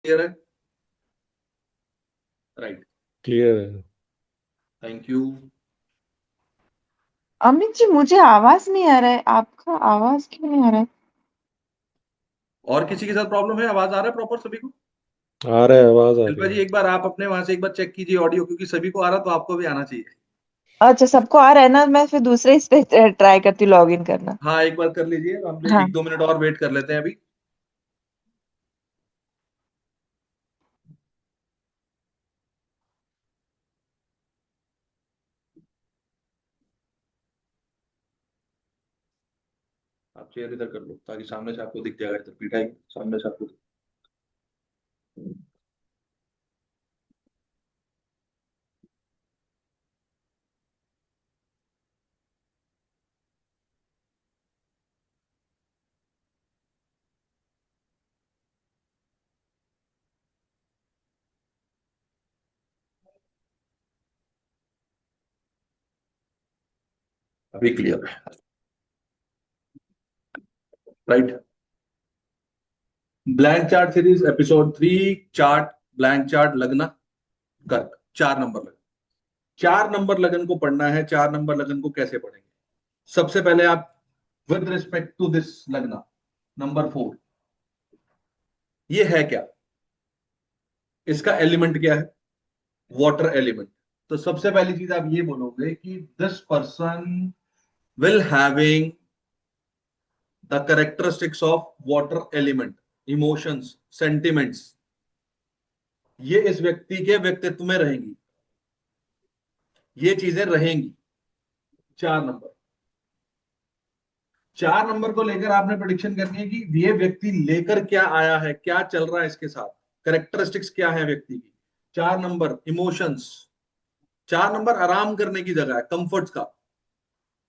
Clear है? Right. Clear है। Thank you. Amit ji, मुझे आवाज नहीं आ रहा है। आपका आवाज क्यों नहीं आ रहा है? और किसी के साथ प्रॉब्लम है? आवाज आ रहा है प्रॉपर सभी को? आ रहा है, आवाज आ रही शिल्पा है। जी, एक बार आप अपने वहां से एक बार चेक कीजिए ऑडियो, क्योंकि सभी को आ रहा तो आपको भी आना चाहिए। अच्छा, सबको आ रहा है ना? मैं फिर दूसरे इस पे ट्राई करती हूँ लॉग इन करना। हाँ, एक बार कर लीजिए। हम हाँ। 1-2 मिनट और वेट कर लेते हैं अभी। आप चेयर इधर कर लो ताकि सामने से आपको दिख जाएगा, इधर पीठाई सामने से आपको अभी क्लियर है। Right. Blank chart series episode 3। Chart, blank chart, लगना, कर्क, 4 नंबर लगन। 4 नंबर लगन को पढ़ना है। 4 नंबर लगन को कैसे पढ़ेंगे? सबसे पहले आप, विद रिस्पेक्ट टू दिस लगना, नंबर 4, ये है क्या? इसका एलिमेंट क्या है? Water element. तो सबसे पहली चीज आप ये बोलोगे कि this person will having the characteristics of water element, emotions, sentiments, ये इस व्यक्ति के व्यक्तित्व में रहेंगी, ये चीजें रहेंगी। 4 नंबर, 4 नंबर को लेकर आपने प्रेडिक्शन करनी है कि ये व्यक्ति लेकर क्या आया है, क्या चल रहा है इसके साथ, करेक्टरिस्टिक्स क्या है व्यक्ति की। 4 नंबर इमोशंस। 4 नंबर आराम करने की जगह है, कंफर्ट्स का,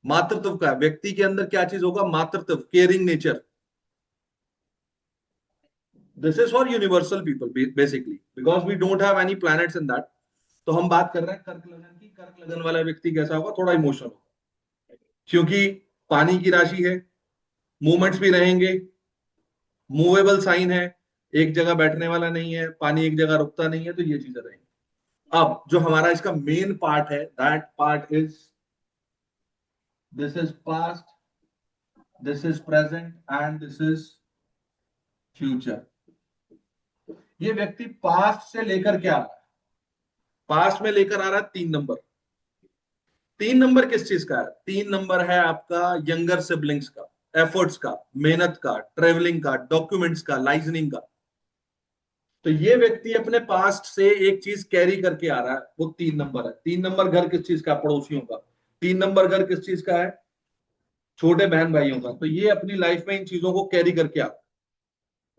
मातृत्व का। व्यक्ति के अंदर क्या चीज होगा? मातृत्व, caring nature. This is for universal people basically, because we don't have any planets in that. तो हम बात कर रहे हैं कर्क लगन की। कर्क लगन वाला व्यक्ति कैसा होगा? थोड़ा इमोशनल होगा, क्योंकि पानी की राशि है, मूवमेंट्स भी रहेंगे, मूवेबल साइन है, एक जगह बैठने वाला नहीं है, पानी एक जगह रुकता नहीं है, तो ये चीजें रहेंगी। अब जो हमारा इसका मेन पार्ट है, that part is, this is past, this is present and this is future. ये व्यक्ति पास्ट से लेकर क्या आ रहा है? पास्ट में लेकर आ रहा है 3 नंबर। 3 नंबर किस चीज का है? 3 नंबर है आपका यंगर सिबलिंग्स का, एफर्ट्स का, मेहनत का, ट्रेवलिंग का, डॉक्यूमेंट्स का, लाइजनिंग का। तो ये व्यक्ति अपने पास्ट से एक चीज कैरी करके आ रहा है, वो 3 नंबर है। 3 नंबर घर किस चीज का? पड़ोसियों का। 3 नंबर घर किस चीज का है? छोटे बहन भाइयों का। तो ये अपनी लाइफ में इन चीजों को कैरी करके आ रहा है।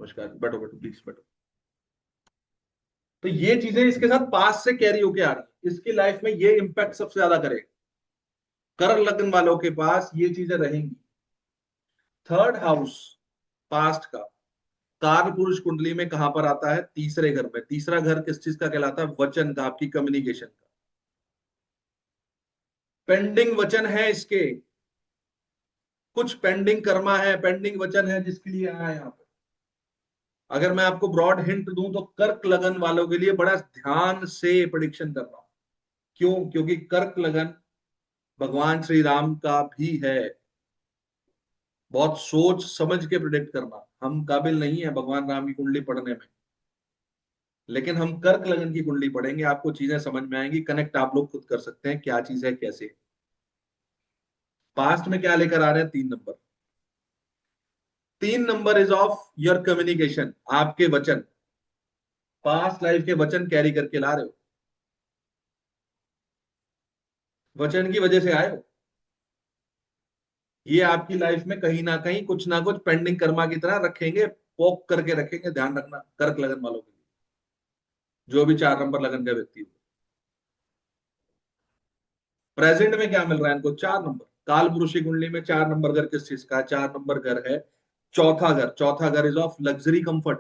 नमस्कार, बैठो बैठो प्लीज बैठो। तो ये चीजें इसके साथ पास्ट से कैरी होके आ रही है, इसकी लाइफ में ये इंपैक्ट सबसे ज्यादा करेगा। कर लगन वालों के पास ये चीजें रहेंगी। थर्ड हाउस पास्ट का, कार्य पुरुष कुंडली में कहां पर आता है? तीसरे घर में। तीसरा घर किस चीज का कहलाता है? वचन का, आपकी कम्युनिकेशन का। पेंडिंग वचन है इसके, कुछ पेंडिंग कर्मा है, पेंडिंग वचन है जिसके लिए आया है यहाँ पे। अगर मैं आपको ब्रॉड हिंट दूं तो कर्क लगन वालों के लिए बड़ा ध्यान से प्रिडिक्शन कर रहा हूं। क्यों? क्योंकि कर्क लगन भगवान श्री राम का भी है। बहुत सोच समझ के प्रिडिक्ट करना, हम काबिल नहीं है भगवान राम की कुंडली पढ़ने में, लेकिन हम कर्क लगन की कुंडली पढ़ेंगे, आपको चीजें समझ में आएंगी। कनेक्ट आप लोग खुद कर सकते हैं, क्या चीज है कैसे। पास्ट में क्या लेकर आ रहे हैं? 3 number. 3 number is of your communication, आपके वचन, पास्ट लाइफ के वचन कैरी करके ला रहे हो, वचन की वजह से आए हो। ये आपकी लाइफ में कहीं ना कुछ पेंडिंग कर्मा की तरह रखेंगे, पोक करके रखेंगे। ध्यान रखना कर्क लगन वालों के लिए, जो भी 4 नंबर लगन का व्यक्ति हो। प्रेजेंट में क्या मिल रहा है इनको? 4 नंबर। काल पुरुषी कुंडली में 4 नंबर घर किस चीज का है? 4 नंबर घर है चौथा घर। चौथा घर इज ऑफ लग्जरी कंफर्ट।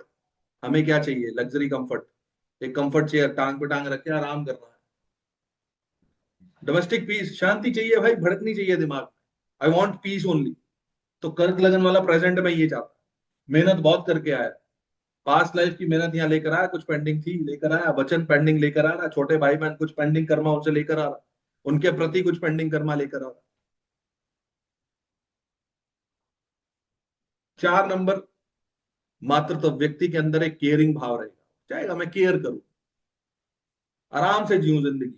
हमें क्या चाहिए? Luxury comfort. एक कंफर्ट चेयर टांग पे टांग रख के आराम करना है। डोमेस्टिक पीस, शांति चाहिए भाई, भड़कनी चाहिए दिमाग में। I want piece only. तो कर्क लगन वाला प्रेजेंट में ये चाहता है। मेहनत बहुत करके आया है, पास्ट लाइफ की मेहनत यहाँ लेकर आया, कुछ पेंडिंग थी लेकर आया, वचन पेंडिंग लेकर आ रहा, छोटे भाई बहन कुछ पेंडिंग कर्मा उनसे लेकर आ रहा, उनके प्रति कुछ पेंडिंग कर्मा लेकर आ रहा। 4 नंबर, मात्र तो व्यक्ति के अंदर एक केयरिंग भाव रहेगा, चाहेगा मैं केयर करूं, आराम से जीऊं जिंदगी।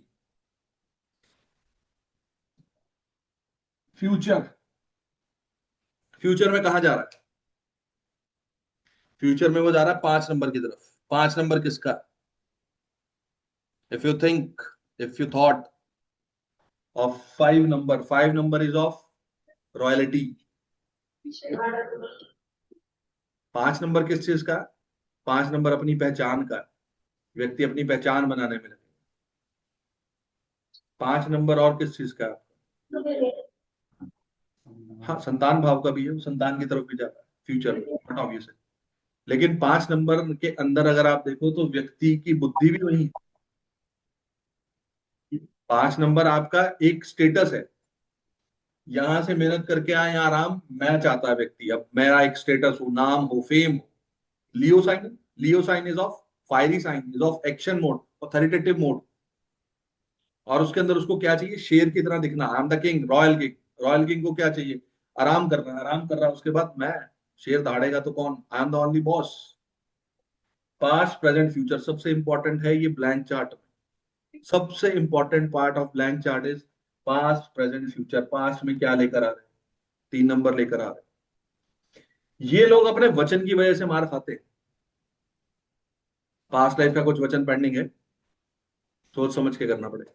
फ्यूचर, फ्यूचर में कहा जा रहा है? फ्यूचर में वो जा रहा है 5 नंबर की तरफ। 5 नंबर किसका? If you think, if you thought of 5 number, 5 number is of royalty. 5 number किस चीज का? 5 नंबर अपनी पहचान का। व्यक्ति अपनी पहचान बनाने में लगे। 5 नंबर और किस चीज का? हाँ, संतान भाव का भी है, वो संतान की तरफ भी जाता है फ्यूचर में, बट ऑब्वियस है। लेकिन 5 नंबर के अंदर अगर आप देखो तो व्यक्ति की बुद्धि भी वही है। 5 नंबर आपका एक स्टेटस है, यहां से मेहनत करके आए आराम मैं चाहता है व्यक्ति, अब मेरा एक स्टेटस हो, नाम हो, फेम हो। Leo sign, Leo sign is of fiery sign, is of action mode, authoritative mode. और उसके अंदर उसको क्या चाहिए? शेर की तरह दिखना, आई am the king, royal king. Royal king को क्या चाहिए? आराम करना है, आराम कर रहा है, उसके बाद मैं, शेर दहाड़ेगा तो कौन, आई am the only boss. Past present future सबसे इंपॉर्टेंट है ये ब्लैंक चार्ट में। सबसे important part of blank chart is past present future. Past में क्या लेकर आ रहे हैं? 3 नंबर लेकर आ रहे हैं। ये लोग अपने वचन की वजह से मार खाते हैं। पास्ट लाइफ का कुछ वचन पेंडिंग है, सोच समझ के करना पड़ेगा।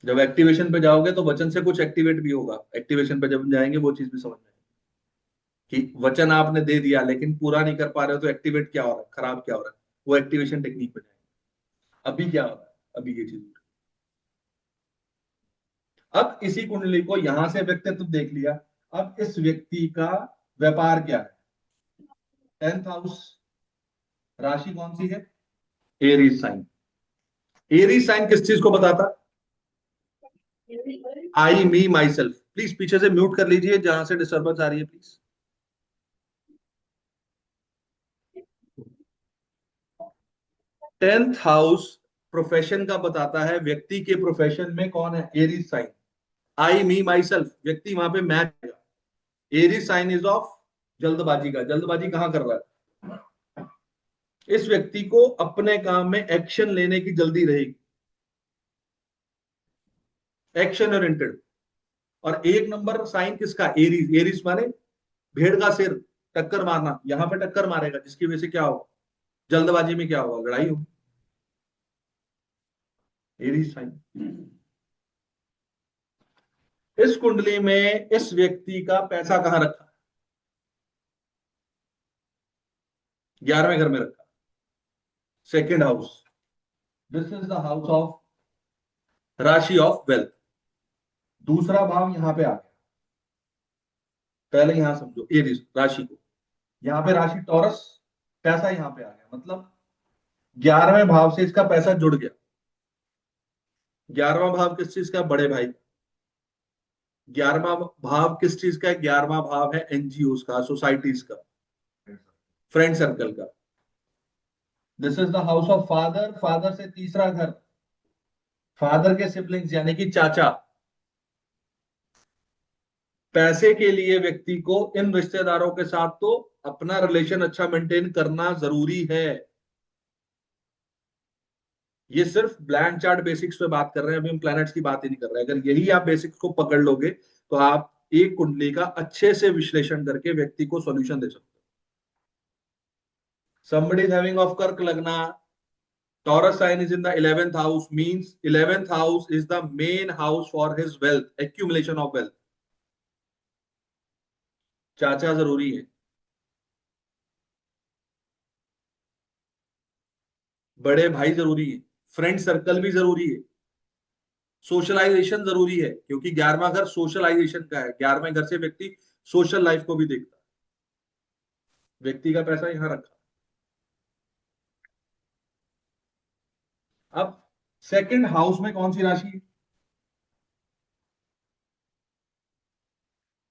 जब एक्टिवेशन पे जाओगे तो वचन से कुछ एक्टिवेट भी होगा। एक्टिवेशन पे जब हम जाएंगे वो चीज भी समझ में आएगी कि वचन आपने दे दिया लेकिन पूरा नहीं कर पा रहे हो, तो एक्टिवेट क्या हो रहा है, खराब क्या हो रहा है, वो एक्टिवेशन टेक्निक पे जाएंगे। अभी क्या हो रहा है? अभी ये चीज। अब इसी कुंडली को यहां से व्यक्तित्व देख लिया। अब इस व्यक्ति का व्यापार क्या है? 10th हाउस, राशि कौन सी है? Aries sign. एरीज साइन किस चीज को बताता? आई मी माई सेल्फ। प्लीज पीछे से म्यूट कर लीजिए, जहां से डिस्टर्बेंस आ रही है प्लीज। 10th हाउस प्रोफेशन का बताता है। व्यक्ति के प्रोफेशन में कौन है? Aries sign. I me myself, व्यक्ति वहां पे मैं। एरीज साइन इज ऑफ जल्दबाजी का। जल्दबाजी कहां कर रहा है? इस व्यक्ति को अपने काम में एक्शन लेने की जल्दी रहेगी, एक्शन ओरिएंटेड। और 1 नंबर साइन किसका? एरीज। एरीज माने भेड़ का सिर, टक्कर मारना। यहां पे टक्कर मारेगा जिसकी वजह से क्या होगा? जल्दबाजी में क्या होगा? लड़ाई होगी। Aries sign. इस कुंडली में इस व्यक्ति का पैसा कहां रखा? 11वें घर में रखा, 2nd house. This is the house of राशि ऑफ वेल्थ। दूसरा भाव यहां पे आ गया। पहले यहां समझो एरीज राशि को, यहां पे राशि टॉरस, पैसा यहां पे आ गया, मतलब 11वें भाव से इसका पैसा जुड़ गया। 11वां भाव किस चीज का? बड़े भाई। 11वां भाव किस चीज का है? 11वां भाव है एनजीओ का, सोसाइटीज का, फ्रेंड सर्कल का। This is the house of father. Father से तीसरा घर, फादर के सिबलिंग्स यानी कि चाचा। पैसे के लिए व्यक्ति को इन रिश्तेदारों के साथ तो अपना रिलेशन अच्छा मेंटेन करना जरूरी है। ये सिर्फ ब्लैंक चार्ट बेसिक्स पे बात कर रहे हैं, अभी हम प्लैनेट्स की बात ही नहीं कर रहे हैं। अगर यही आप बेसिक्स को पकड़ लोगे तो आप एक कुंडली का अच्छे से विश्लेषण करके व्यक्ति को सॉल्यूशन दे सकते हो। somebody is having of Kark Lagna, Taurus sign is in the 11th house, means 11th house is the main house for his wealth, accumulation of wealth. चाचा जरूरी है, बड़े भाई जरूरी है, फ्रेंड सर्कल भी जरूरी है, सोशलाइजेशन जरूरी है, क्योंकि 11वां घर सोशलाइजेशन का है। 11वें घर से व्यक्ति सोशल लाइफ को भी देखता है। व्यक्ति का पैसा यहां रखा। अब 2nd हाउस में कौन सी राशि है?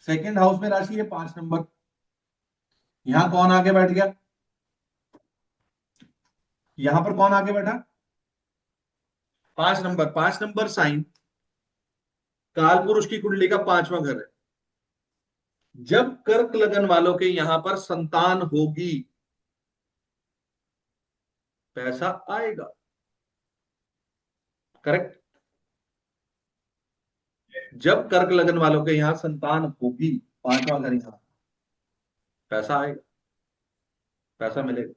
2nd हाउस में राशि है 5 नंबर। यहां कौन आके बैठ गया, यहां पर कौन आके बैठा, 5 नंबर। 5 नंबर साइन काल पुरुष की कुंडली का 5वां घर है। जब कर्क लगन वालों के यहां पर संतान होगी, पैसा आएगा। करेक्ट। जब कर्क लगन वालों के यहां संतान होगी, 5वां घर यहां, पैसा आएगा, पैसा मिलेगा।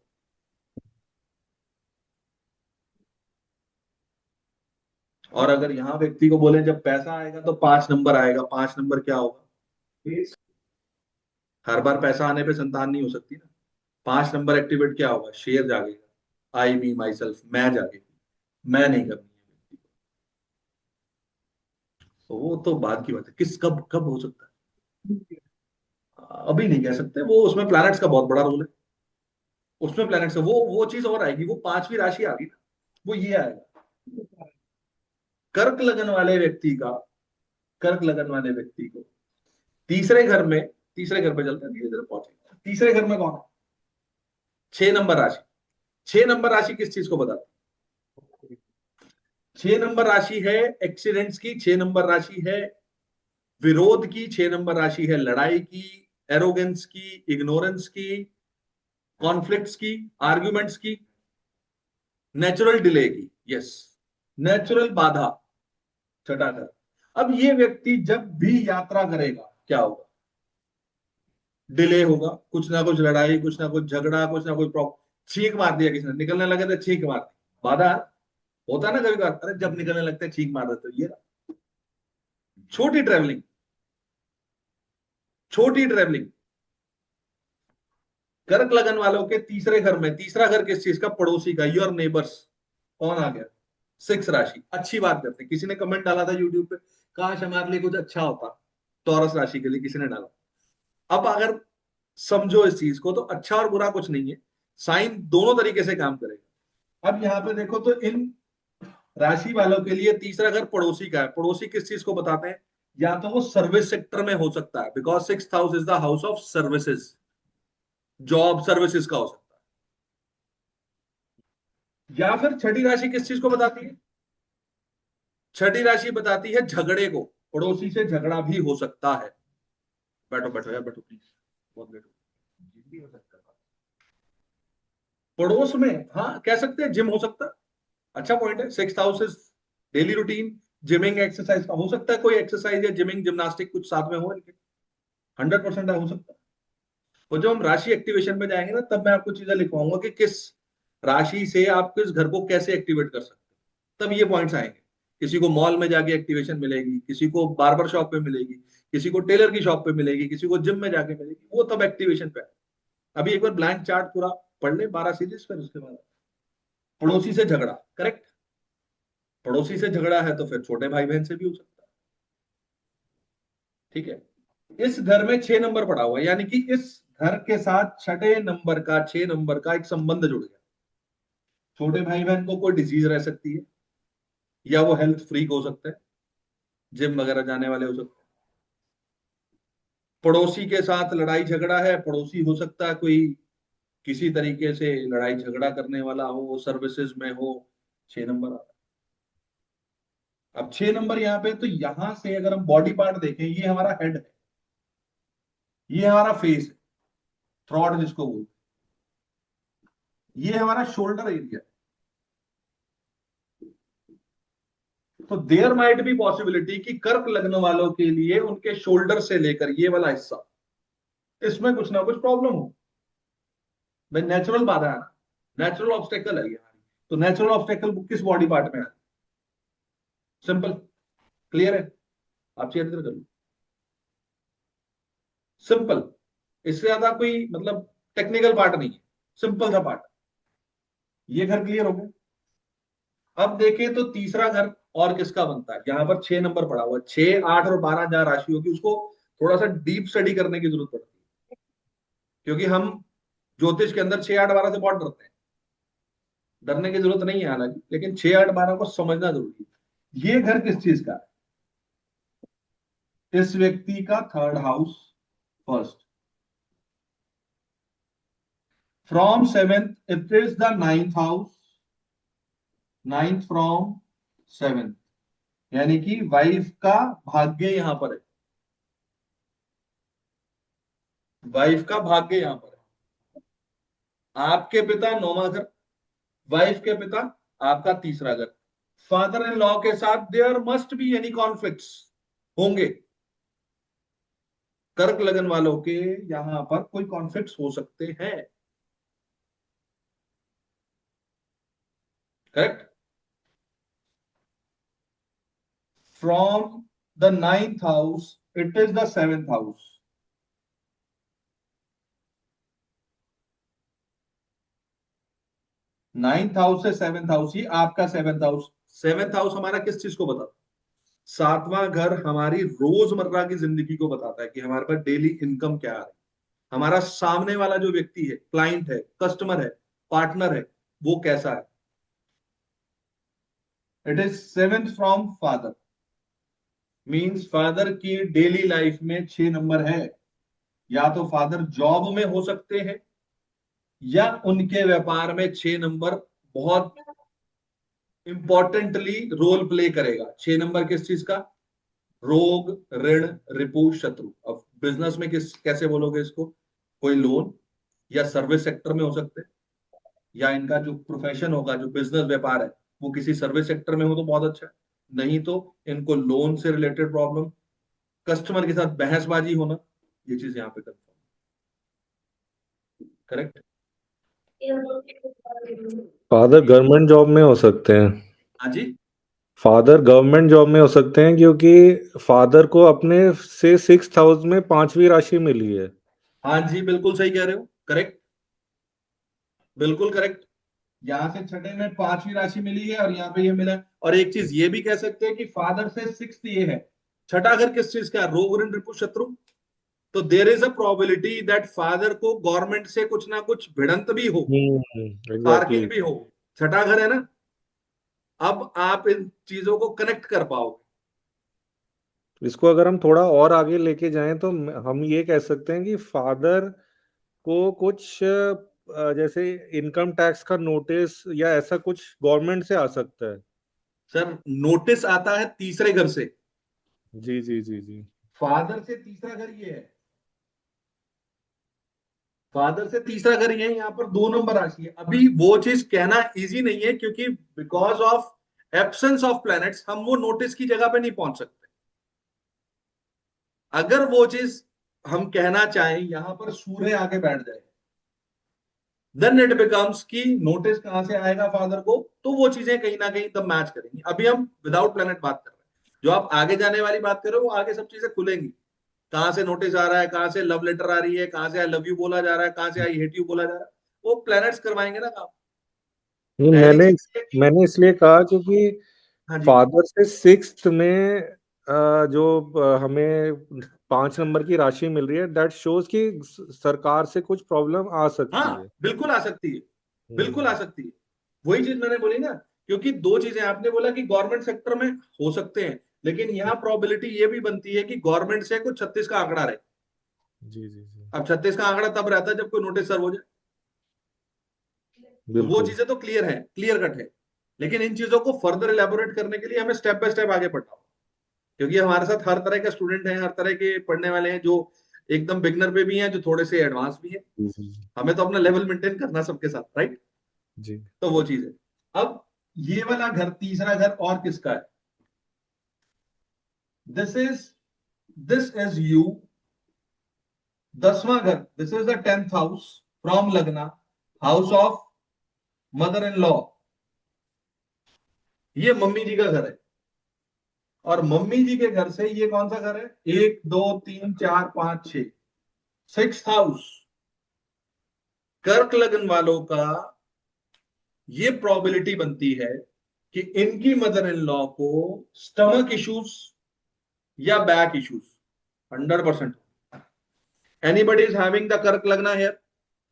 और अगर यहां व्यक्ति को बोले जब पैसा आएगा तो 5 नंबर आएगा, 5 नंबर क्या होगा, हर बार पैसा आने पे संतान नहीं हो सकती ना। 5 नंबर एक्टिवेट क्या होगा, share जागेगा, I me my self, मैं जागेगी, मैं नहीं करनी है व्यक्ति को। तो वो तो बाद की बात है, किस कब कब हो सकता है, अभी नहीं कह सकते। वो उसमें प्लैनेट्स का बहुत बड़ा रोल है, उसमें प्लैनेट्स का वो चीज और आएगी, वो 5वीं राशि आ गई ना, वो ये आएगा। कर्क लगन वाले व्यक्ति का, कर्क लगन वाले व्यक्ति को तीसरे घर में, तीसरे घर पे चलते हैं धीरे धीरे पहुंचे, तीसरे घर में कौन है, 6 नंबर राशि। 6 नंबर राशि किस चीज को बताती है, 6 नंबर राशि है एक्सीडेंट्स की, 6 नंबर राशि है विरोध की, 6 नंबर राशि है लड़ाई की, एरोगेंस की, इग्नोरेंस की, कॉन्फ्लिक्ट्स की, आर्ग्यूमेंट्स की, नेचुरल डिले की, यस, नेचुरल बाधा, छठा घर। अब ये व्यक्ति जब भी यात्रा करेगा क्या होगा, डिले होगा, कुछ ना कुछ लड़ाई, कुछ ना कुछ झगड़ा, कुछ ना कुछ प्रॉब्लम, छींक मार दिया किसी ने, निकलने लगे तो छींक मार दी, बाधा होता है ना कभी कभार, अरे जब निकलने लगते हैं छींक मार देते हो, ये छोटी ट्रेवलिंग, छोटी ट्रेवलिंग। कर्क लगन वालों के तीसरे घर में, तीसरा घर किस चीज का, पड़ोसी का, योर नेबर्स, कौन आ गया, 6 राशि। अच्छी बात करते हैं, किसी ने कमेंट डाला था यूट्यूब पे, काश हमारे लिए कुछ अच्छा होता, टॉरस राशि के लिए किसी ने डाला। अब अगर समझो इस चीज को, तो अच्छा और बुरा कुछ नहीं है, साइन दोनों तरीके से काम करेगा। अब यहाँ पे देखो तो इन राशि वालों के लिए तीसरा घर पड़ोसी का है। पड़ोसी किस चीज को बताते हैं, या तो वो सर्विस सेक्टर में हो सकता है, because 6th house is the house of services, job services का हो सकता है। या फिर छठी राशि किस चीज को बताती है, छठी राशि बताती है झगड़े को, पड़ोसी से झगड़ा भी हो सकता है। बैठो बैठो यार, बैठो प्लीज, बहुत बैठो, जिम भी हो सकता है पड़ोस में, हाँ कह सकते हैं जिम हो सकता है, अच्छा पॉइंट है। 6th house is daily routine, gymming exercise का हो सकता है, कोई एक्सरसाइज या जिमिंग जिम्नास्टिक कुछ साथ में हो इनके, 100% हो सकता है। और जब हम राशि एक्टिवेशन में जाएंगे ना, तब मैं आपको चीजें लिखवाऊंगा कि किस राशि से आप किस घर को कैसे एक्टिवेट कर सकते हैं, तब ये पॉइंट्स आएंगे। किसी को मॉल में जाके एक्टिवेशन मिलेगी, किसी को बार्बर शॉप पे मिलेगी, किसी को टेलर की शॉप पे मिलेगी, किसी को जिम में जाके मिलेगी, वो तब एक्टिवेशन पे है। अभी एक बार ब्लैंक चार्ट पूरा पढ़ ले, 12 सीरीज, फिर उसके बाद पड़ोसी से झगड़ा, करेक्ट, पड़ोसी से झगड़ा है तो फिर छोटे भाई बहन से भी हो सकता है, ठीक है। इस घर में 6 नंबर पड़ा हुआ है, यानी कि इस घर के साथ छठे नंबर का, 6 नंबर का एक संबंध जुड़ गया। छोटे भाई बहन को कोई डिजीज रह सकती है, या वो हेल्थ फ्रीक हो सकते हैं, जिम वगैरह जाने वाले हो सकते हैं। पड़ोसी के साथ लड़ाई झगड़ा है, पड़ोसी हो सकता है कोई किसी तरीके से लड़ाई झगड़ा करने वाला हो, सर्विसेज में हो, 6 नंबर आता है। अब 6 नंबर यहाँ पे, तो यहां से अगर हम बॉडी पार्ट देखें, ये हमारा हेड है, ये हमारा फेस है, थ्रॉट जिसको बोलते हैं, ये हमारा शोल्डर एरिया। तो देयर माइट बी पॉसिबिलिटी कि कर्क लग्न वालों के लिए उनके शोल्डर से लेकर ये वाला हिस्सा, इसमें कुछ ना कुछ प्रॉब्लम हो। भाई नेचुरल बाधा है ना, नेचुरल ऑब्स्टेकल है ये हमारी। तो नेचुरल ऑब्स्टेकल किस बॉडी पार्ट में है, सिंपल, क्लियर है, आप शेयर कर लो, सिंपल, इससे ज्यादा कोई मतलब टेक्निकल पार्ट नहीं है, सिंपल सा पार्ट। ये घर क्लियर हो गया। अब देखें तो तीसरा घर और किसका बनता है, यहां पर 6 नंबर पड़ा हुआ है, 6, 8 और 12 जहां राशि होगी उसको थोड़ा सा डीप स्टडी करने की जरूरत पड़ती है, क्योंकि हम ज्योतिष के अंदर 6, 8, 12 से बहुत डरते हैं। डरने की जरूरत नहीं है हालांकि, लेकिन 6, 8, 12 को समझना जरूरी है। ये घर किस चीज का है, इस व्यक्ति का third house, first, from seventh it is the ninth house, ninth from seventh, यानी कि वाइफ का भाग्य यहां पर है, वाइफ का भाग्य यहां पर है। आपके पिता नौवां घर, वाइफ के पिता आपका तीसरा घर। फादर इन लॉ के साथ there must be any conflicts होंगे, कर्क लगन वालों के यहां पर कोई कॉन्फ्लिक्ट्स हो सकते हैं, correct. From the ninth house it is the seventh house, ninth house से सेवेंथ हाउस, ही आपका सेवेंथ हाउस। सेवेंथ हाउस हमारा किस चीज को बताता है? सातवां घर हमारी रोजमर्रा की जिंदगी को बताता है कि हमारे पास डेली इनकम क्या आ रही है, हमारा सामने वाला जो व्यक्ति है, क्लाइंट है, कस्टमर है, पार्टनर है, वो कैसा है। It is seventh from father, means father की डेली लाइफ में 6 नंबर है। या तो फादर जॉब में हो सकते हैं, या उनके व्यापार में 6 नंबर बहुत इंपॉर्टेंटली रोल प्ले करेगा। 6 नंबर किस चीज का? रोग, ऋण, रिपु, शत्रु। अब बिजनेस में किस कैसे बोलोगे इसको? कोई लोन या सर्विस सेक्टर में हो सकते हैं, या इनका जो प्रोफेशन होगा, जो बिजनेस व्यापार है, वो किसी सर्विस सेक्टर में हो तो बहुत अच्छा है। नहीं तो इनको लोन से रिलेटेड प्रॉब्लम, कस्टमर के साथ बहसबाजी होना, ये चीज यहाँ पे confirm, correct. Father government job में हो सकते हैं। हाँ जी, फादर गवर्नमेंट जॉब में हो सकते हैं क्योंकि फादर को अपने से 6th हाउस में 5वीं राशि मिली है। हाँ जी, बिल्कुल सही कह रहे हो, करेक्ट, बिल्कुल करेक्ट। यहाँ से छठे में 5वीं राशि मिली है और यहाँ पे ये मिला है। और एक चीज ये भी कह सकते हैं कि फादर से सिक्स्थ ये है। छठा घर किस चीज का है? रोग, ऋण, रिपु, शत्रु। तो there is a probability that father को गवर्नमेंट से कुछ ना कुछ भिड़ंत भी हो, एग्जैक्टली। स्पार्किंग भी हो। छठा घर है ना, अब आप इन चीजों को कनेक्ट कर पाओगे। इसको अगर हम थोड़ा और आगे लेके जाएं तो हम ये कह सकते हैं कि फादर को कुछ जैसे इनकम टैक्स का नोटिस या ऐसा कुछ गवर्नमेंट से आ सकता है। सर, नोटिस आता है तीसरे घर से, जी जी जी जी। फादर से तीसरा घर ये है, फादर से तीसरा घर ये है, यहाँ पर 2 नंबर राशि है। अभी वो चीज कहना इजी नहीं है, क्योंकि because of absence of planets हम वो नोटिस की जगह पे नहीं पहुंच सकते। अगर वो चीज हम कहना चाहें, यहां पर सूर्य आके बैठ जाए, देन इट बिकम्स की नोटिस कहां से आएगा फादर को, तो वो चीजें कहीं ना कहीं तब मैच करेंगी। अभी हम विदाउट प्लैनेट बात कर रहे हैं, जो आप आगे जाने वाली बात कर रहे हो, वो आगे सब चीजें खुलेंगी। कहां से नोटिस आ रहा है, कहां से लव लेटर आ रही है, कहां से आई लव यू बोला जा रहा है, कहां से आई हेट यू बोला जा रहा है, वो प्लैनेट्स करवाएंगे ना काम। नहीं, पहली मैंने चीज ये कि, मैंने इसलिए कहा क्योंकि हाँ जी, फादर से 6th में जो हमें 5 नंबर की राशि मिल रही है, दैट शोज कि सरकार से कुछ प्रॉब्लम आ हाँ, सकती है। बिल्कुल आ सकती है, बिल्कुल हम्म। आ सकती है। वही चीज मैंने बोली ना, क्योंकि दो चीजें आपने बोला कि गवर्नमेंट सेक्टर में हो सकते हैं, लेकिन यहाँ प्रोबेबिलिटी ये भी बनती है कि गवर्नमेंट से कुछ 36 का आंकड़ा रहे। जी जी जी। अब 36 का आंकड़ा तब रहता है जब कोई नोटिस सर्व हो जाए। तो वो बिल्कुल। चीजें तो क्लियर है, क्लियर कट है। लेकिन इन चीजों को फर्दर एलेबोरेट करने के लिए हमें स्टेप बाय स्टेप आगे बढ़ना होगा, क्योंकि हमारे साथ हर तरह के स्टूडेंट हैं, हर तरह के पढ़ने वाले हैं, जो एकदम बिगनर पे भी हैं, जो थोड़े से एडवांस भी हैं। जी जी जी। हमें तो अपना लेवल मेंटेन करना सबके साथ, राइट। जी। तो वो चीज है। अब ये वाला घर, तीसरा घर और किसका है? This is this is you, 10वां घर, this is the 10th house from lagna, house of mother in law. ये मम्मी जी का घर है, और मम्मी जी के घर से ये कौन सा घर है? 1 2 3 4 5 6, 6th हाउस। कर्क लगन वालों का ये प्रोबेबिलिटी बनती है कि इनकी मदर इन लॉ को स्टमक इश्यूज या back issues 100%। Anybody is having the कर्क लगना है?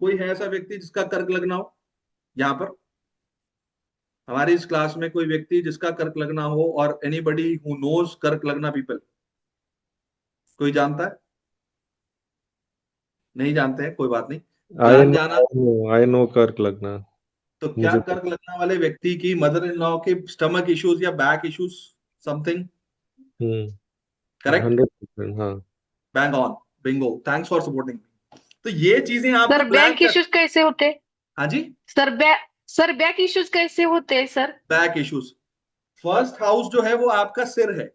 कोई है ऐसा व्यक्ति जिसका कर्क लगना हो यहां पर? हमारी इस क्लास में कोई व्यक्ति जिसका कर्क लगना हो, और एनीबडी हु नोज कर्क लगना पीपल? कोई जानता है? नहीं जानते हैं, कोई बात नहीं। जान जाना। आई नो कर्क लगना। तो क्या मुझे कर्क लगने वाले व्यक्ति की मदर इन लॉ के स्टमक इश्यूज या बैक इश्यूज समथिंग, करेक्ट? 100%, हाँ। Bang on, Bingo, thanks for supporting. तो ये चीजें सर आपको प्लान बैक कर। इश्यूज कैसे होते? हाँ जी, सर बैक इश्यूज कैसे होते हैं sir? Back issues. First house जो है वो आपका सिर है।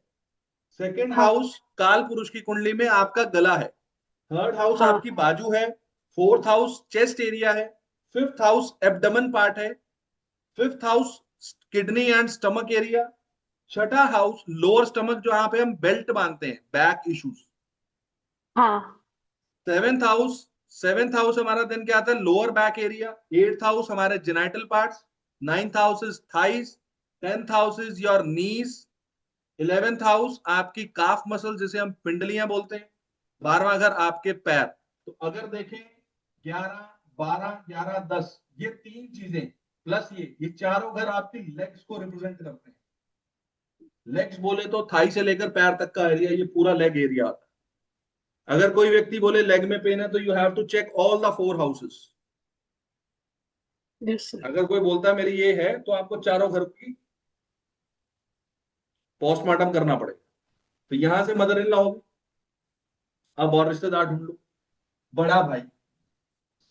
सेकंड हाँ हाउस काल पुरुष की कुंडली में आपका गला है। थर्ड हाउस हाँ आपकी बाजू है। फोर्थ हाउस चेस्ट एरिया है। फिफ्थ हाउस एब्डमन पार्ट है। Fifth house kidney and stomach area. छठा हाउस लोअर स्टमक जहां पे हम बेल्ट बांधते हैं, बैक इश्यूज। हाँ। सेवेंथ हाउस हमारा देन क्या आता है, lower back area. Eighth house हमारे genital parts. Ninth house is thighs. Tenth house is your knees. 11th house आपकी काफ मसल जिसे हम पिंडलियां बोलते हैं। 12वां घर आपके पैर। तो अगर देखें 11, 12, 11, 10, ये तीन चीजें प्लस ये चारों घर आपकी लेग्स को रिप्रेजेंट करते हैं। लेग्स बोले तो थाई से लेकर पैर तक का एरिया, ये पूरा लेग एरिया आता है। अगर कोई व्यक्ति बोले लेग में पेन है तो you have to check all the 4 houses. Yes sir. अगर कोई बोलता है मेरी ये है तो आपको चारों घर की पोस्टमार्टम करना पड़ेगा। तो यहां से मदर इन लॉ होगी। अब और रिश्तेदार ढूंढ लो। बड़ा भाई,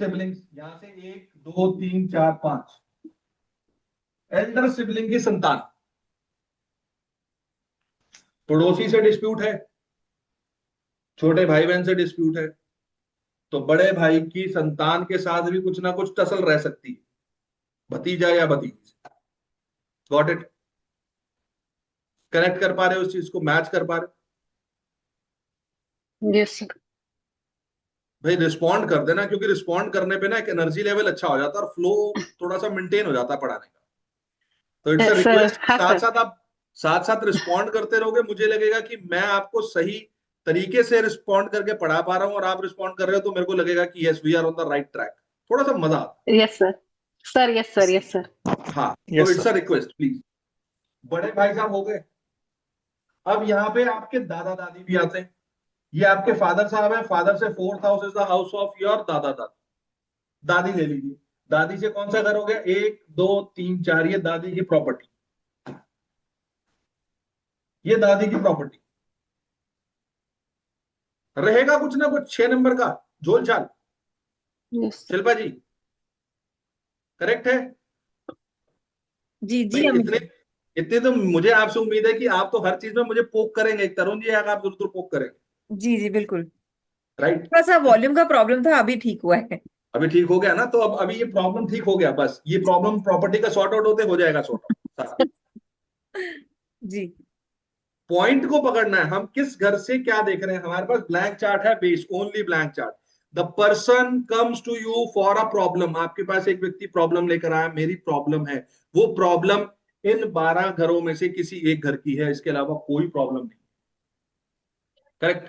सिबलिंग्स, यहां से 1, 2, 3, 4, 5 एल्डर सिबलिंग की संतान। पड़ोसी से डिस्प्यूट है, छोटे भाई बहन से डिस्प्यूट है, तो बड़े भाई की संतान के साथ भी कुछ ना कुछ टसल रह सकती है, भतीजा या भतीजी। Got it? कनेक्ट कर पा रहे हो, उस चीज को मैच कर पा रहे हो? Yes sir. भाई रिस्पॉन्ड कर देना, क्योंकि रिस्पॉन्ड करने पे ना एक एनर्जी लेवल अच्छा हो जाता है और फ्लो थोड़ा सा मेंटेन हो जाता है पढ़ाने का। तो it's a yes sir. Request, हाँ साथ सर। साथ आप साथ साथ रिस्पॉन्ड करते रहोगे, मुझे लगेगा कि मैं आपको सही तरीके से रिस्पॉन्ड करके पढ़ा पा रहा हूँ, और आप रिस्पॉन्ड कर रहे हो तो मेरे को लगेगा कि yes we are on the right track. थोड़ा सा मजा आता yes sir. Sir yes sir yes sir. है। हाँ, तो yes it's a sir. Request please. बड़े भाई साहब हो गए। अब यहाँ पे आपके दादा दादी भी आते हैं। ये आपके फादर साहब है। फादर से fourth house is the house of your दादा दादी। दादी ले लीजिए। दादी से कौन सा घर हो गया, 1, 2, 3, 4, ये दादी की प्रॉपर्टी। ये दादी की प्रॉपर्टी रहेगा कुछ ना कुछ 6 नंबर का झोल झाल। Yes sir. Shilpa ji, correct है? जी भाई जी अमित इतने जी। इतने तो मुझे आपसे उम्मीद है कि आप तो हर चीज में मुझे पोक करेंगे। एक तरुण जी आगे आप जरूर जरूर पोक करेंगे, जी जी बिल्कुल। राइट? थोड़ा सा वॉल्यूम का प्रॉब्लम था, अभी ठीक हुआ है। अभी ठीक हो गया ना? तो अब अभी ये प्रॉब्लम ठीक हो गया, बस ये प्रॉब्लम प्रॉपर्टी का सॉर्ट आउट होते हो जाएगा सॉर्ट आउट सारा। जी पॉइंट को पकड़ना है, हम किस घर से क्या देख रहे हैं। हमारे पास ब्लैंक चार्ट है, base only blank chart. The person comes to you for a problem. आपके पास एक व्यक्ति प्रॉब्लम लेकर आया, मेरी प्रॉब्लम है। वो प्रॉब्लम इन 12 घरों में से किसी एक घर की है, इसके अलावा कोई प्रॉब्लम नहीं। करेक्ट?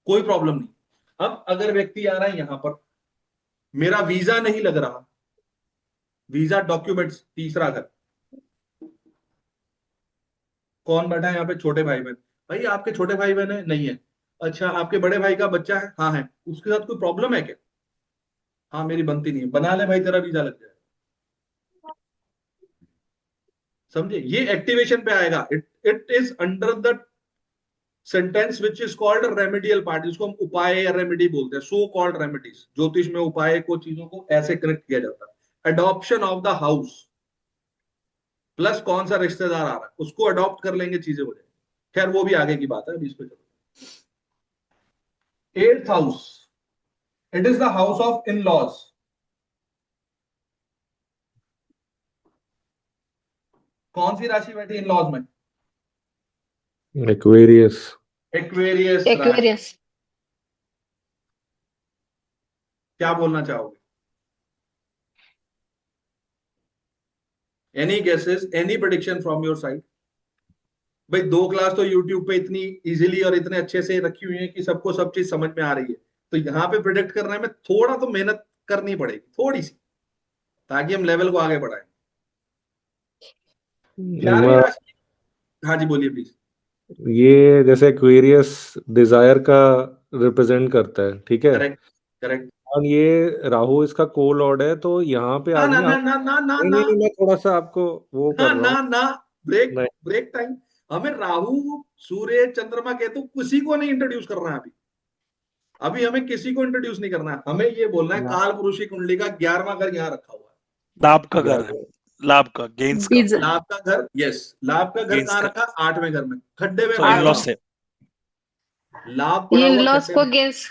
कोई प्रॉब्लम नहीं। अब अगर व्यक्ति आ रहा है यहां पर, मेरा वीजा नहीं लग रहा, वीजा डॉक्यूमेंट्स, तीसरा घर। कौन बैठा है यहाँ पे? छोटे भाई बहन। भाई आपके छोटे भाई बहन है? नहीं है। अच्छा, आपके बड़े भाई का बच्चा है? हाँ है। उसके साथ कोई प्रॉब्लम है क्या? हाँ, मेरी बनती नहीं है। बना ले भाई, तेरा वीजा लग जाएगा। समझे? ये एक्टिवेशन पे आएगा। It it is under the sentence which is called remedial part, जिसको हम उपाय या रेमेडी बोलते हैं। सो कॉल्ड रेमेडीज, ज्योतिष में उपाय को, चीजों को ऐसे कनेक्ट किया जाता है। Adoption of the house plus कौन सा रिश्तेदार आ रहा है, उसको अडॉप्ट कर लेंगे, चीजें हो जाएंगी। खैर वो भी आगे की बात है, अभी इस पे चलो। 8th house, it is the house of in laws. कौन सी राशि बैठी इन लॉज में? एक्वेरियस। एक्वेरियस राशि। एक्वेरियस। क्या बोलना चाहोगे? Any guesses, any prediction from your side? भाई 2 क्लास तो यूट्यूब पे इतनी इजीली और इतने अच्छे से रखी हुई है कि सबको सब चीज समझ में आ रही है। तो यहाँ पे प्रिडिक्ट करने में थोड़ा तो मेहनत करनी पड़ेगी, थोड़ी सी, ताकि हम लेवल को आगे बढ़ाएं। 11वीं म- राशि। हाँ जी, बोलिए प्लीज। ये जैसे एक्वेरियस डिजायर का रिप्रेजेंट करता है, ठीक है। Correct, correct. और ये राहु इसका को लॉर्ड है, तो यहाँ पे ना ना आदमी ना ना ना ना नहीं ना नहीं नहीं, मैं थोड़ा सा आपको वो ना कर रहा ना हूँ। ना ब्रेक नहीं, ब्रेक टाइम। हमें राहु, सूर्य, चंद्रमा, केतु किसी को नहीं इंट्रोड्यूस करना है अभी। अभी हमें किसी को इंट्रोड्यूस नहीं करना है। हमें ये बोलना है ना, काल पुरुष की कुंडली का 11वां घर यहाँ रखा हुआ लाभ का घर है, ग्यारह, लाभ का, गेंस का, बीज है। लाभ का घर, यस, लाभ का घर गेंस कहाँ का, रखा? 8वें घर में, खड्डे में सॉरी पड़ा इन हुआ। लॉस से, लाभ पड़ा इन हुआ लॉस खड्डे को में। गेंस